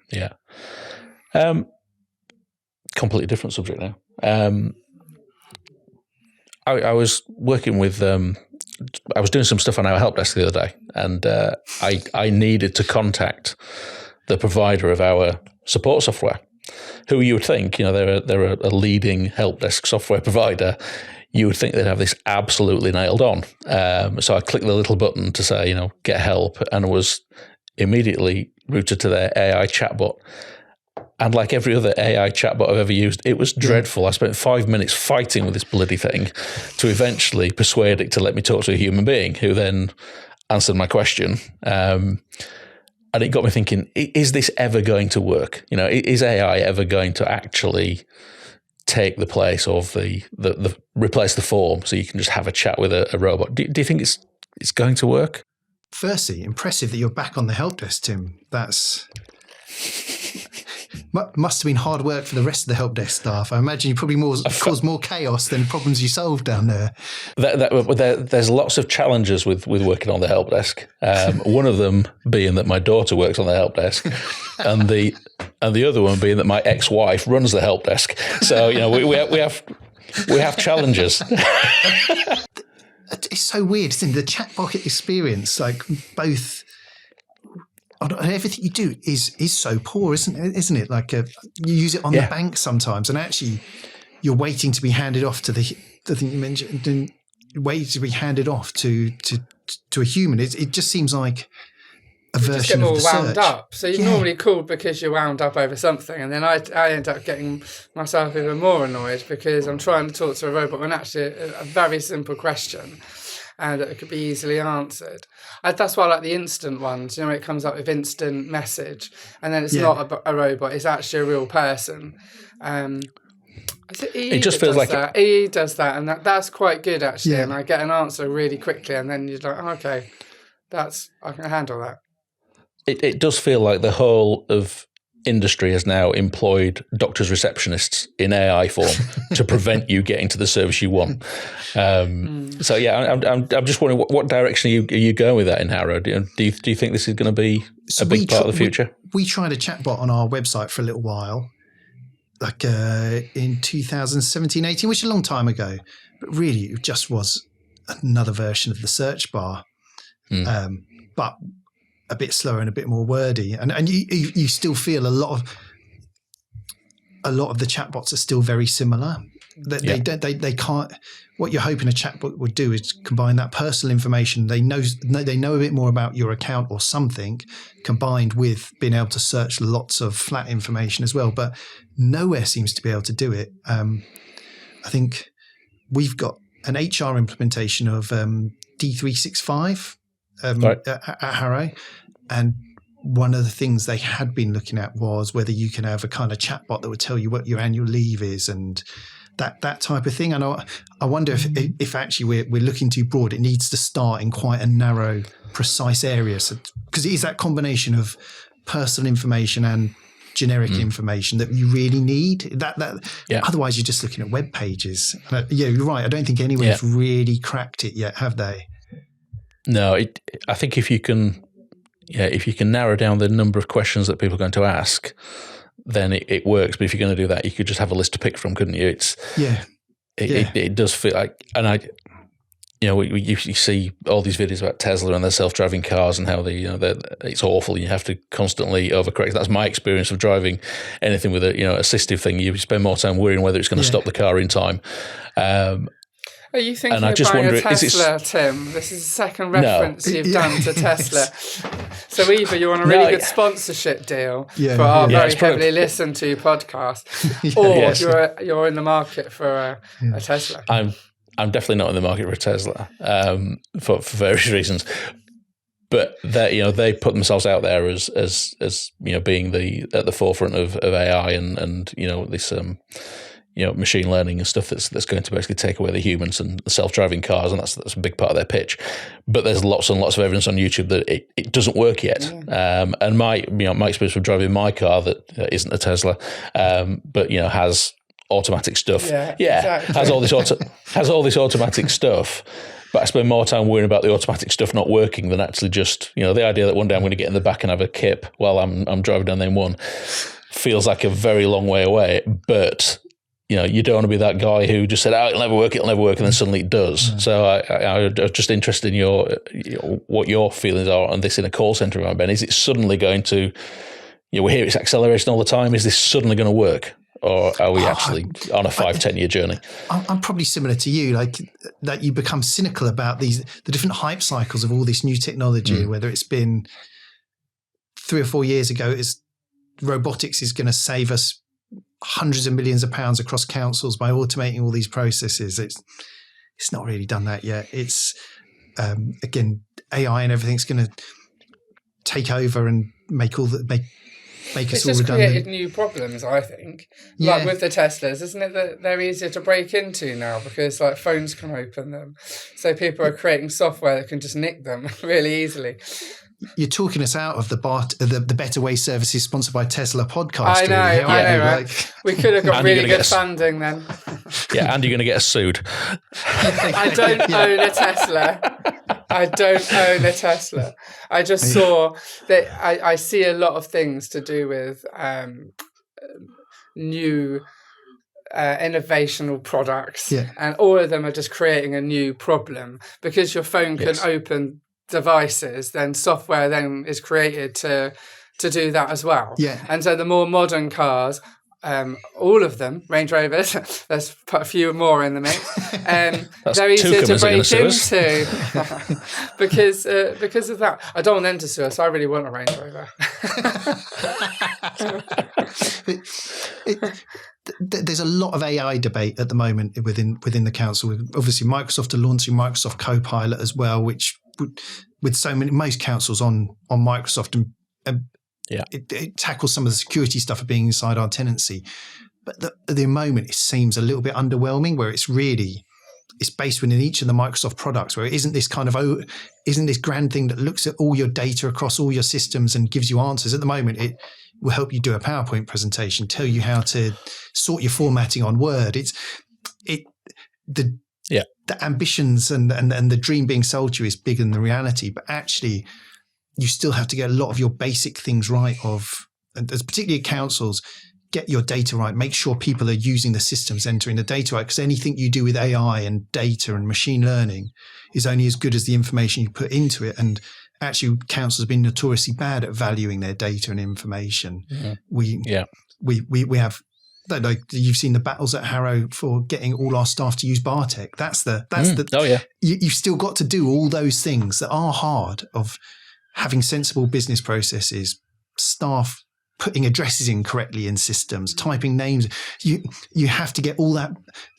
completely different subject now. I was working with. I was doing some stuff on our help desk the other day, and I needed to contact the provider of our support software, who you would think, they're a leading help desk software provider. You would think they'd have this absolutely nailed on. So I clicked the little button to say, get help, and was immediately routed to their AI chatbot. And like every other AI chatbot I've ever used, it was dreadful. I spent 5 minutes fighting with this bloody thing to eventually persuade it to let me talk to a human being who then answered my question. And it got me thinking, is this ever going to work? Is AI ever going to actually take the place of the replace the form so you can just have a chat with a robot? Do you think it's going to work? Firstly, impressive that you're back on the help desk, Tim. That's Must have been hard work for the rest of the help desk staff. I imagine you probably caused more chaos than problems you solved down there. There's lots of challenges with working on the help desk. One of them being that my daughter works on the help desk, and the other one being that my ex-wife runs the help desk. So we have challenges. It's so weird, isn't it? The chatbot experience, like both. Everything you do is so poor, isn't it? Like you use it on the bank sometimes, and actually you're waiting to be handed off to the thing you mentioned, waiting to be handed off to a human. It just seems like a version of the search. You just get more wound up. So you're normally called because you're wound up over something, and then I end up getting myself even more annoyed because I'm trying to talk to a robot when actually a very simple question. And it could be easily answered. That's why I like the instant ones. When it comes up with instant message, and then it's not a robot; it's actually a real person. It just feels like EE does that, and that's quite good actually. And I get an answer really quickly, and then you're like, okay, I can handle that. It does feel like the whole of industry has now employed doctors' receptionists in AI form to prevent you getting to the service you want. So I'm just wondering what direction are you going with that in Harrow? Do you think this is going to be a big part of the future? We tried a chatbot on our website for a little while, like in 2017, 18, which is a long time ago, but really it just was another version of the search bar, but a bit slower and a bit more wordy, and you still feel a lot of the chatbots are still very similar. They can't. What you're hoping a chatbot would do is combine that personal information. They know a bit more about your account or something, combined with being able to search lots of flat information as well. But nowhere seems to be able to do it. I think we've got an HR implementation of D365 at Harrow. And one of the things they had been looking at was whether you can have a kind of chatbot that would tell you what your annual leave is and that type of thing. And I wonder if actually we're looking too broad. It needs to start in quite a narrow, precise area. Because it is that combination of personal information and generic information that you really need. Otherwise, you're just looking at web pages. You're right. I don't think anyone's really cracked it yet, have they? No, I think if you can narrow down the number of questions that people are going to ask, then it works. But if you're going to do that, you could just have a list to pick from, couldn't you? It does feel like, and you see all these videos about Tesla and their self-driving cars and how it's awful. You have to constantly overcorrect. That's my experience of driving anything with a assistive thing. You spend more time worrying whether it's going to stop the car in time. Are you thinking of buying a Tesla, Tim? This is the second reference you've done to Tesla. So either you're on a really good sponsorship deal for our very heavily listened to podcast, or you're in the market for a Tesla. I'm definitely not in the market for a Tesla for various reasons. But they put themselves out there as being at the forefront of AI and this. Machine learning and stuff that's going to basically take away the humans and the self-driving cars, and that's a big part of their pitch. But there's lots and lots of evidence on YouTube that it doesn't work yet. And my experience with driving my car that isn't a Tesla, but has automatic stuff. Exactly. has all this automatic stuff. But I spend more time worrying about the automatic stuff not working than actually just the idea that one day I'm going to get in the back and have a kip while I'm driving down the M1 feels like a very long way away. But you don't want to be that guy who just said, it'll never work, and then suddenly it does. So I'm just interested in what your feelings are on this in a call centre environment, Ben. Is it suddenly going to, we hear it's accelerating all the time, is this suddenly going to work? Or are we actually on a 5-10 year journey? I'm probably similar to you, like that you become cynical about the different hype cycles of all this new technology, whether it's been 3 or 4 years ago, robotics is going to save us hundreds of millions of pounds across councils by automating all these processes. It's not really done that yet. It's again, AI and everything's going to take over and make us all redundant. It's just created new problems, I think. Like with the Teslas, isn't it that they're easier to break into now because like phones can open them? So people are creating software that can just nick them really easily. You're talking us out of the Better Way Services sponsored by Tesla podcast. I know, really. I know, right? We could have got really good funding then. Yeah, and you're going to get us sued. I don't own a Tesla. I don't own a Tesla. I just saw that I see a lot of things to do with new innovational products, and all of them are just creating a new problem because your phone can open devices. Then software then is created to do that as well. And so the more modern cars, all of them, Range Rovers, let's put a few more in the mix, they're easier to break into because of that. I don't want them to sue us. I really want a Range Rover. There's a lot of AI debate at the moment within the council. Obviously, Microsoft are launching Microsoft Copilot as well, which with most councils on Microsoft, and it tackles some of the security stuff of being inside our tenancy. But at the moment, it seems a little bit underwhelming, where it's based within each of the Microsoft products, where it isn't this grand thing that looks at all your data across all your systems and gives you answers. At the moment, it will help you do a PowerPoint presentation, tell you how to sort your formatting on Word. The ambitions and the dream being sold to you is bigger than the reality, but actually you still have to get a lot of your basic things right, and particularly at councils, get your data right, make sure people are using the systems, entering the data right, because anything you do with AI and data and machine learning is only as good as the information you put into it. And actually, councils have been notoriously bad at valuing their data and information. We have, I don't know, you've seen the battles at Harrow for getting all our staff to use Bartek. You've still got to do all those things that are hard, of having sensible business processes, staff putting addresses in correctly in systems, typing names. You have to get all that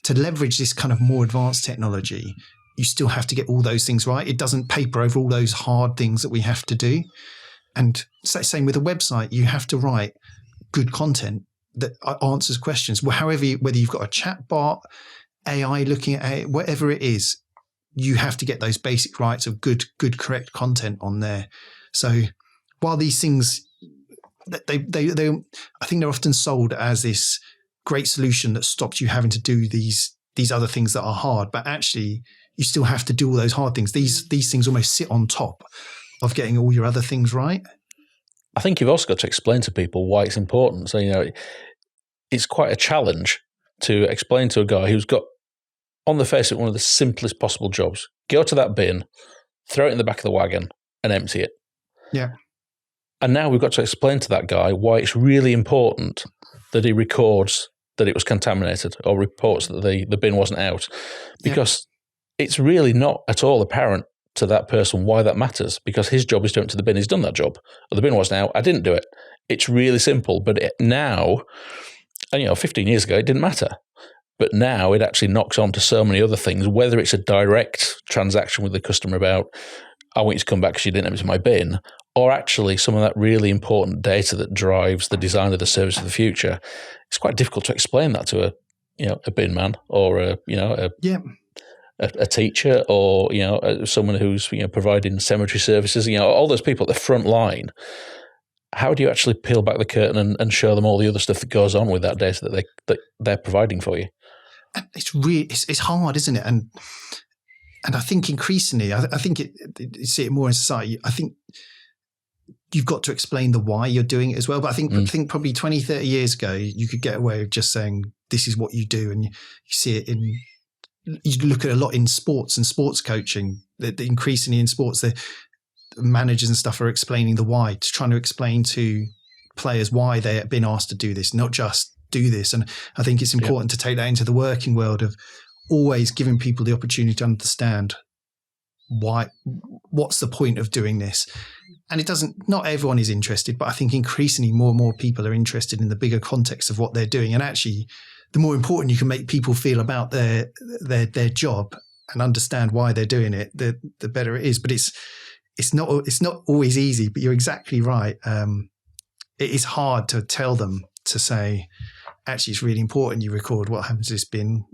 to leverage this kind of more advanced technology. You still have to get all those things right. It doesn't paper over all those hard things that we have to do. And same with a website, you have to write good content that answers questions. Whether you've got a chat bot, AI looking at it, whatever it is, you have to get those basic rights of good, correct content on there. So while these things, they I think they're often sold as this great solution that stops you having to do these other things that are hard, but actually you still have to do all those hard things. These things almost sit on top of getting all your other things right. I think you've also got to explain to people why it's important. So, it's quite a challenge to explain to a guy who's got, on the face of it, one of the simplest possible jobs. Go to that bin, throw it in the back of the wagon and empty it. Yeah. And now we've got to explain to that guy why it's really important that he records that it was contaminated or reports that the bin wasn't out. Because it's really not at all apparent to that person why that matters, because his job is to empty the bin. He's done that job. Or the bin wasn't out. I didn't do it. It's really simple. But now, and 15 years ago, it didn't matter. But now it actually knocks on to so many other things, whether it's a direct transaction with the customer about, I want you to come back because you didn't empty my bin, or actually some of that really important data that drives the design of the service of the future. It's quite difficult to explain that to a bin man or a teacher or someone who's providing cemetery services. All those people at the front line. How do you actually peel back the curtain and show them all the other stuff that goes on with that data that they're providing for you? It's hard, isn't it? And I think increasingly, I think you see it more in society. I think you've got to explain the why you're doing it as well. But I think probably 20, 30 years ago, you could get away with just saying, this is what you do. And you see it you look at a lot in sports and sports coaching, that increasingly in sports, the managers and stuff are explaining the why, trying to explain to players why they have been asked to do this, not just do this. And I think it's important to take that into the working world of always giving people the opportunity to understand what's the point of doing this. And not everyone is interested, but I think increasingly more and more people are interested in the bigger context of what they're doing. And actually, the more important you can make people feel about their job and understand why they're doing it, the better it is. But it's not always easy, but you're exactly right. It is hard to tell them to say, actually, it's really important you record what happens to this bin,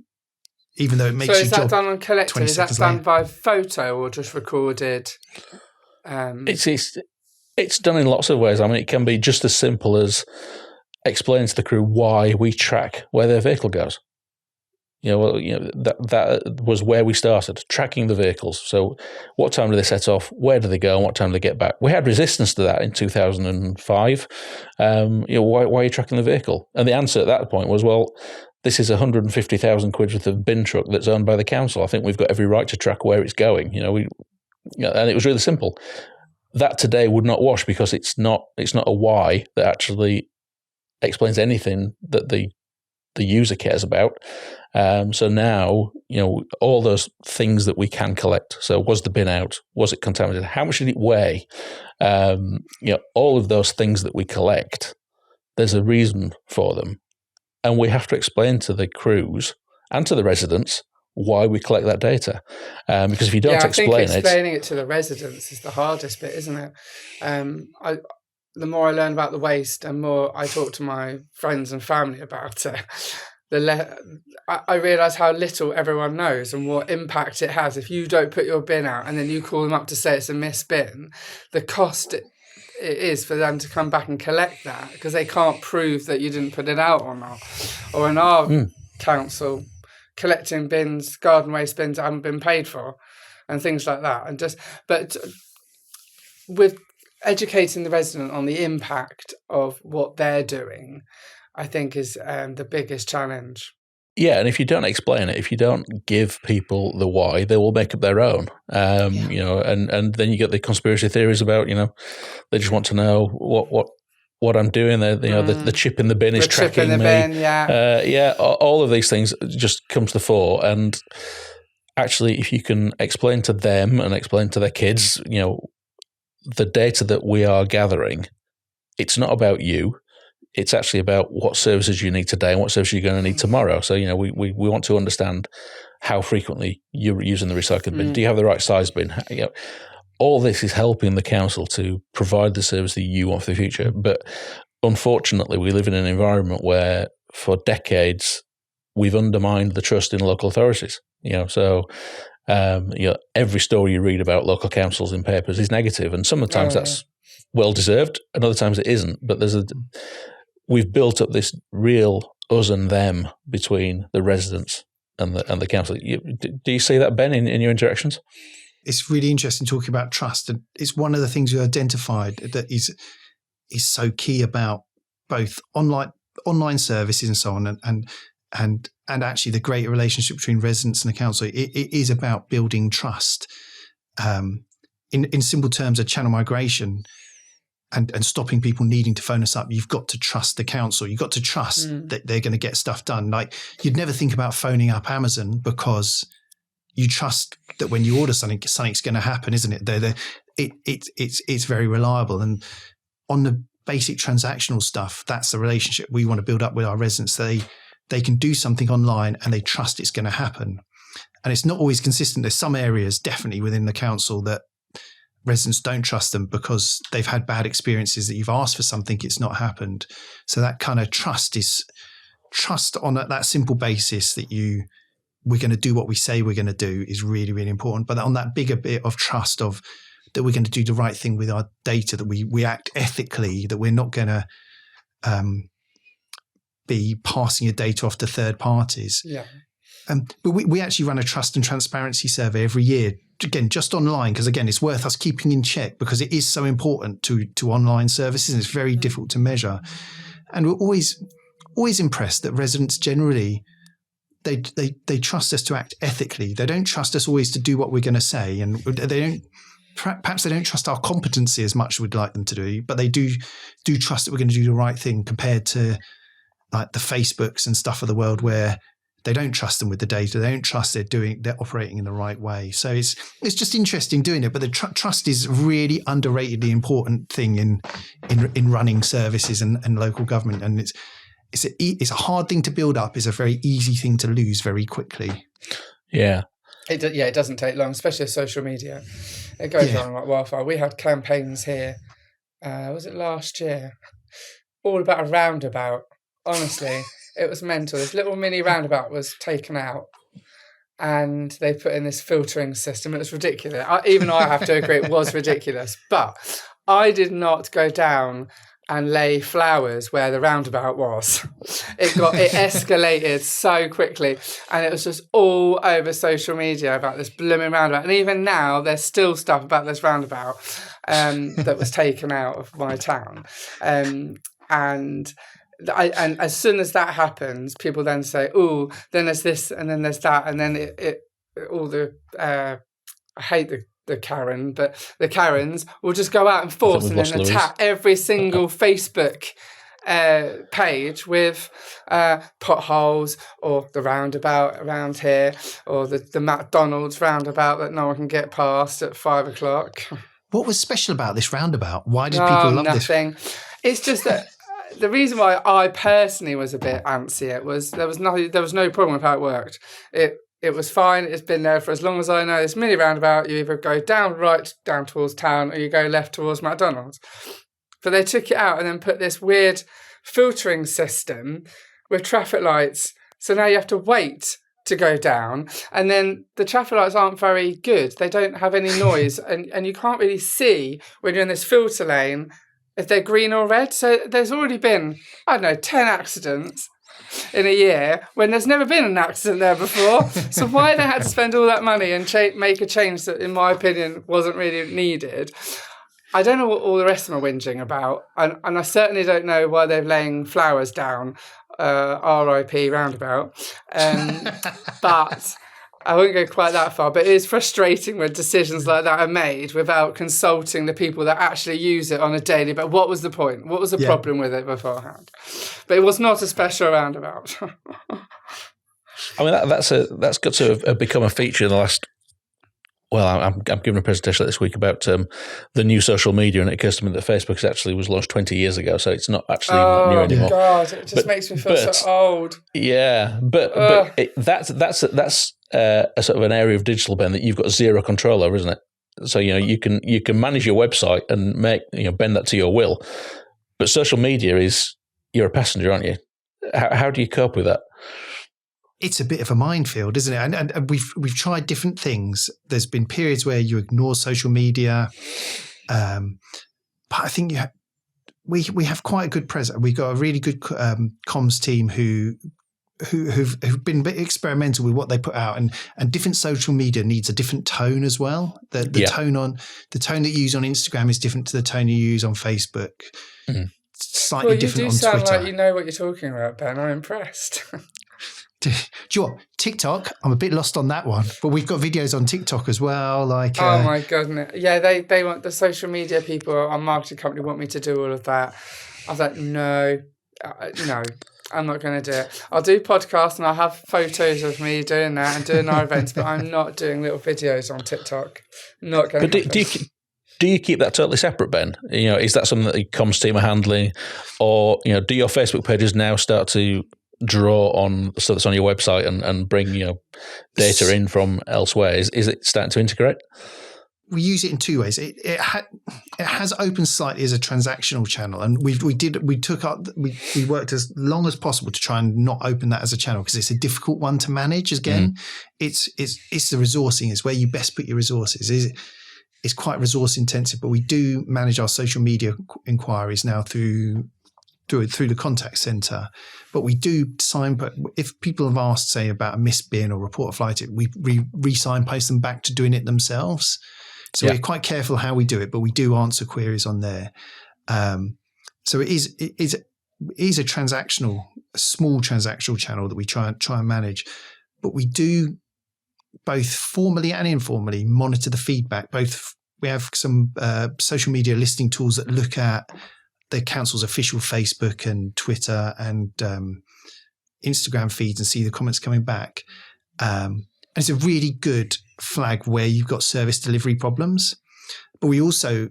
even though it makes your job. So is that done on collective? Is that done by photo or just recorded? It's done in lots of ways. I mean, it can be just as simple as explaining to the crew why we track where their vehicle goes. That was where we started, tracking the vehicles. So what time do they set off? Where do they go? And what time do they get back? We had resistance to that in 2005. Why are you tracking the vehicle? And the answer at that point was, well, this is 150,000 quid worth of bin truck that's owned by the council. I think we've got every right to track where it's going. And it was really simple. That today would not wash because it's not a why that actually explains anything that the user cares about. So now, all those things that we can collect. So was the bin out? Was it contaminated? How much did it weigh? All of those things that we collect, there's a reason for them. And we have to explain to the crews and to the residents why we collect that data. Because if you don't explain it... explaining it to the residents is the hardest bit, isn't it? The more I learn about the waste and more I talk to my friends and family about it, I realise how little everyone knows and what impact it has. If you don't put your bin out and then you call them up to say it's a missed bin, the cost it is for them to come back and collect that because they can't prove that you didn't put it out or not. Or in our council, collecting bins, garden waste bins that haven't been paid for and things like that. But with educating the resident on the impact of what they're doing, I think is the biggest challenge. Yeah, and if you don't explain it, if you don't give people the why, they will make up their own. And then you get the conspiracy theories about, they just want to know what I'm doing. The chip in the bin is tracking me. Bin, all of these things just come to the fore. And actually, if you can explain to them and explain to their kids, the data that we are gathering, it's not about you. It's actually about what services you need today and what services you're going to need tomorrow. So, we want to understand how frequently you're using the recycling bin. Do you have the right size bin? All this is helping the council to provide the service that you want for the future. But unfortunately, we live in an environment where for decades, we've undermined the trust in local authorities. Every story you read about local councils in papers is negative. And sometimes that's well-deserved and other times it isn't. But we've built up this real us and them between the residents and the council. Do you see that, Ben, in your interactions? It's really interesting talking about trust, and it's one of the things we identified that is so key about both online services and so on, and actually the greater relationship between residents and the council. It is about building trust. In simple terms, a channel migration. And stopping people needing to phone us up, you've got to trust the council. You've got to trust that they're going to get stuff done. Like you'd never think about phoning up Amazon because you trust that when you order something, something's going to happen, isn't it? It's very reliable. And on the basic transactional stuff, that's the relationship we want to build up with our residents. They can do something online and they trust it's going to happen. And it's not always consistent. There's some areas definitely within the council that residents don't trust them because they've had bad experiences that you've asked for something, it's not happened. So that kind of trust is trust on that simple basis that we're going to do what we say we're going to do is really, really important. But on that bigger bit of trust of that we're going to do the right thing with our data, that we act ethically, that we're not going to be passing your data off to third parties. Yeah. But we actually run a trust and transparency survey every year, again, just online, because again, it's worth us keeping in check because it is so important to online services and it's very difficult to measure. And we're always impressed that residents generally, they trust us to act ethically. They don't trust us always to do what we're going to say, and perhaps they don't trust our competency as much as we'd like them to do, but they do trust that we're going to do the right thing compared to like the Facebooks and stuff of the world where they don't trust them with the data. They don't trust they're operating in the right way. So it's just interesting doing it. But the trust is really underratedly important thing in running services and local government. And it's a hard thing to build up. It's a very easy thing to lose very quickly. Yeah. It doesn't take long, especially social media. It goes on like wildfire. We had campaigns here. Was it last year? All about a roundabout. Honestly. It was mental. This little mini roundabout was taken out and they put in this filtering system. It was ridiculous. Even I have to agree it was ridiculous. But I did not go down and lay flowers where the roundabout was. It escalated so quickly, and it was just all over social media about this blooming roundabout. And even now, there's still stuff about this roundabout that was taken out of my town. And as soon as that happens, people then say, "Oh, then there's this, and then there's that," and then I hate the Karen, but the Karens will just go out in force and then attack every single Facebook page with potholes or the roundabout around here or the McDonald's roundabout that no one can get past at 5 o'clock. What was special about this roundabout? Why did people love nothing. this? It's just that the reason why I personally was a bit antsy it was there was no problem with how it worked. It was fine. It's been there for as long as I know. This mini roundabout, you either go right down towards town or you go left towards McDonald's. But they took it out and then put this weird filtering system with traffic lights. So now you have to wait to go down. And then the traffic lights aren't very good. They don't have any noise. and you can't really see when you're in this filter lane if they're green or red. So there's already been, 10 accidents in a year when there's never been an accident there before. So why they had to spend all that money and make a change that, in my opinion, wasn't really needed. I don't know what all the rest of them are whinging about. And I certainly don't know why they're laying flowers down, RIP roundabout. But I won't go quite that far, but it is frustrating when decisions like that are made without consulting the people that actually use it on a daily basis. What was the point? What was the problem with it beforehand? But it was not a special roundabout. I mean, that's got to have become a feature in the last. Well, I'm giving a presentation this week about the new social media, and it occurs to me that Facebook actually was launched 20 years ago, so it's not actually new anymore. Oh God, it just makes me feel so old. Yeah, but that's a sort of an area of digital, Ben, that you've got zero control over, isn't it? So you can manage your website and bend that to your will, but social media is you're a passenger, aren't you? How do you cope with that? It's a bit of a minefield, isn't it? And we've tried different things. There's been periods where you ignore social media, but I think we have quite a good presence. We've got a really good comms team who've been a bit experimental with what they put out, and different social media needs a different tone as well. The tone that you use on Instagram is different to the tone you use on Facebook. Mm. Slightly different on Twitter. You do sound like you know what you're talking about, Ben. I'm impressed. Do you know what? TikTok, I'm a bit lost on that one, but we've got videos on TikTok as well. Oh my goodness. Yeah, they want the social media people, our marketing company want me to do all of that. I was like, no, I'm not going to do it. I'll do podcasts and I'll have photos of me doing that and doing our events, but I'm not doing little videos on TikTok. Not going to happen. Do you keep that totally separate, Ben? Is that something that the comms team are handling, or do your Facebook pages now start to draw on stuff that's on your website and bring data in from elsewhere? Is it starting to integrate? We use it in two ways. It has opened slightly as a transactional channel, and we worked as long as possible to try and not open that as a channel because it's a difficult one to manage. Again, it's the resourcing. It's where you best put your resources. It's quite resource intensive, but we do manage our social media inquiries now through the contact centre. But we do if people have asked, say, about a missed bin or report a flight, we re-signpost them back to doing it themselves. So we're quite careful how we do it, but we do answer queries on there. So it is a small transactional channel that we try and manage. But we do both formally and informally monitor the feedback. We have some social media listing tools that look at the council's official Facebook and Twitter and Instagram feeds and see the comments coming back. And it's a really good flag where you've got service delivery problems. But we also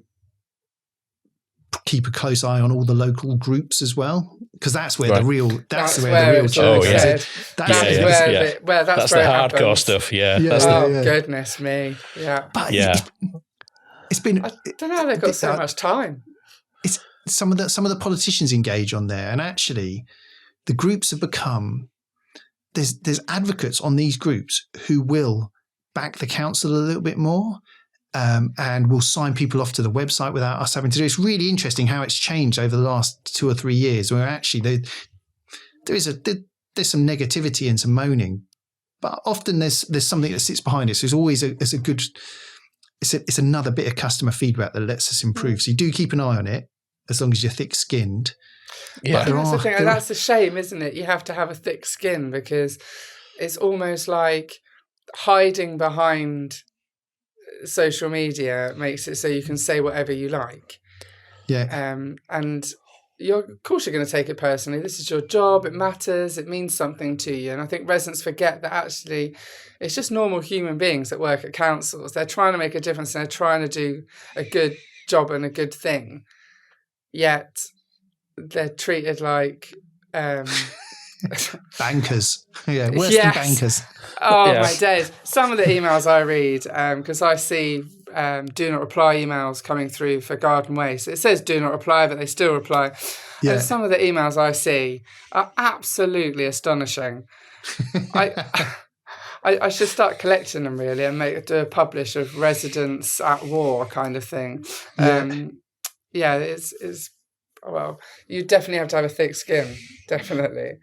keep a close eye on all the local groups as well, because that's where the real That's the where real joke is. That's where that's the hardcore stuff. Goodness me. Yeah. But it's been. I don't know how they've got so much time. It's some of the politicians engage on there, and actually, the groups have become. there's advocates on these groups who will back the council a little bit more. And will sign people off to the website without us having to do it. It's really interesting how it's changed over the last 2 or 3 years, where actually there's some negativity and some moaning, but often there's something that sits behind it. So it's always it's another bit of customer feedback that lets us improve. So you do keep an eye on it as long as you're thick-skinned. Yeah, that's the thing. And that's a shame, isn't it? You have to have a thick skin because it's almost like hiding behind social media makes it so you can say whatever you like. Yeah. And of course you're going to take it personally. This is your job. It matters. It means something to you. And I think residents forget that actually it's just normal human beings that work at councils. They're trying to make a difference. And they're trying to do a good job and a good thing. Yet they're treated like bankers. Yeah, worse than bankers. Oh, my days. Some of the emails I read, because I see do not reply emails coming through for garden waste. It says do not reply, but they still reply. Yeah. And some of the emails I see are absolutely astonishing. I should start collecting them really and do a publish of residents at war kind of thing. It's well, you definitely have to have a thick skin, definitely.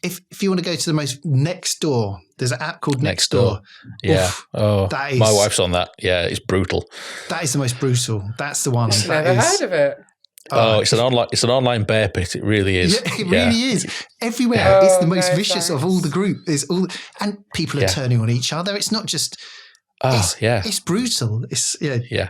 If you want to go to the most Nextdoor, there's an app called Nextdoor. Yeah. Oof, my wife's on that. Yeah, it's brutal. That is the most brutal. That's the one. I've never heard of it. It's an online bear pit. It really is. Yeah, it really is. Everywhere, it's the most vicious of all the group. And people are turning on each other. It's not just. It's brutal. Yeah.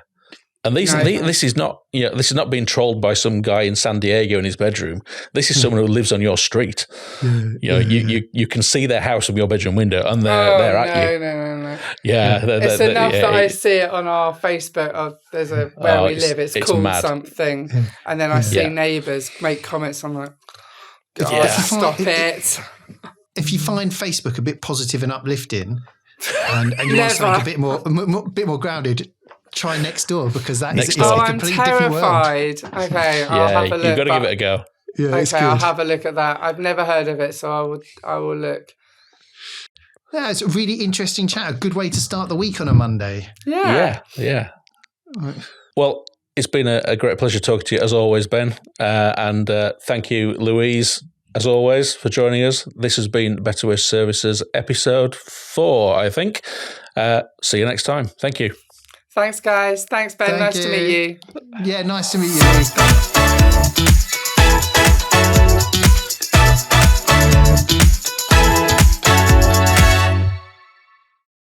And this is not being trolled by some guy in San Diego in his bedroom. This is someone who lives on your street. You can see their house from your bedroom window, and they're at you. No. Yeah, it's enough that I see it on our Facebook. There's where we live. It's called mad. Something, and then I see neighbours make comments. I'm like, God, stop it. If you find Facebook a bit positive and uplifting, and you want something a bit more grounded, try Nextdoor because that is a completely different world. I'm terrified. Okay, I'll have a look. You've got to give it a go. Yeah, okay, I'll have a look at that. I've never heard of it, so I will look. Yeah, it's a really interesting chat. A good way to start the week on a Monday. Yeah. Right. Well, it's been a great pleasure talking to you as always, Ben. And thank you, Louise, as always, for joining us. This has been Better Waste Services episode 4, I think. See you next time. Thank you. Thanks, guys. Thanks, Ben. Nice to meet you. Yeah, nice to meet you.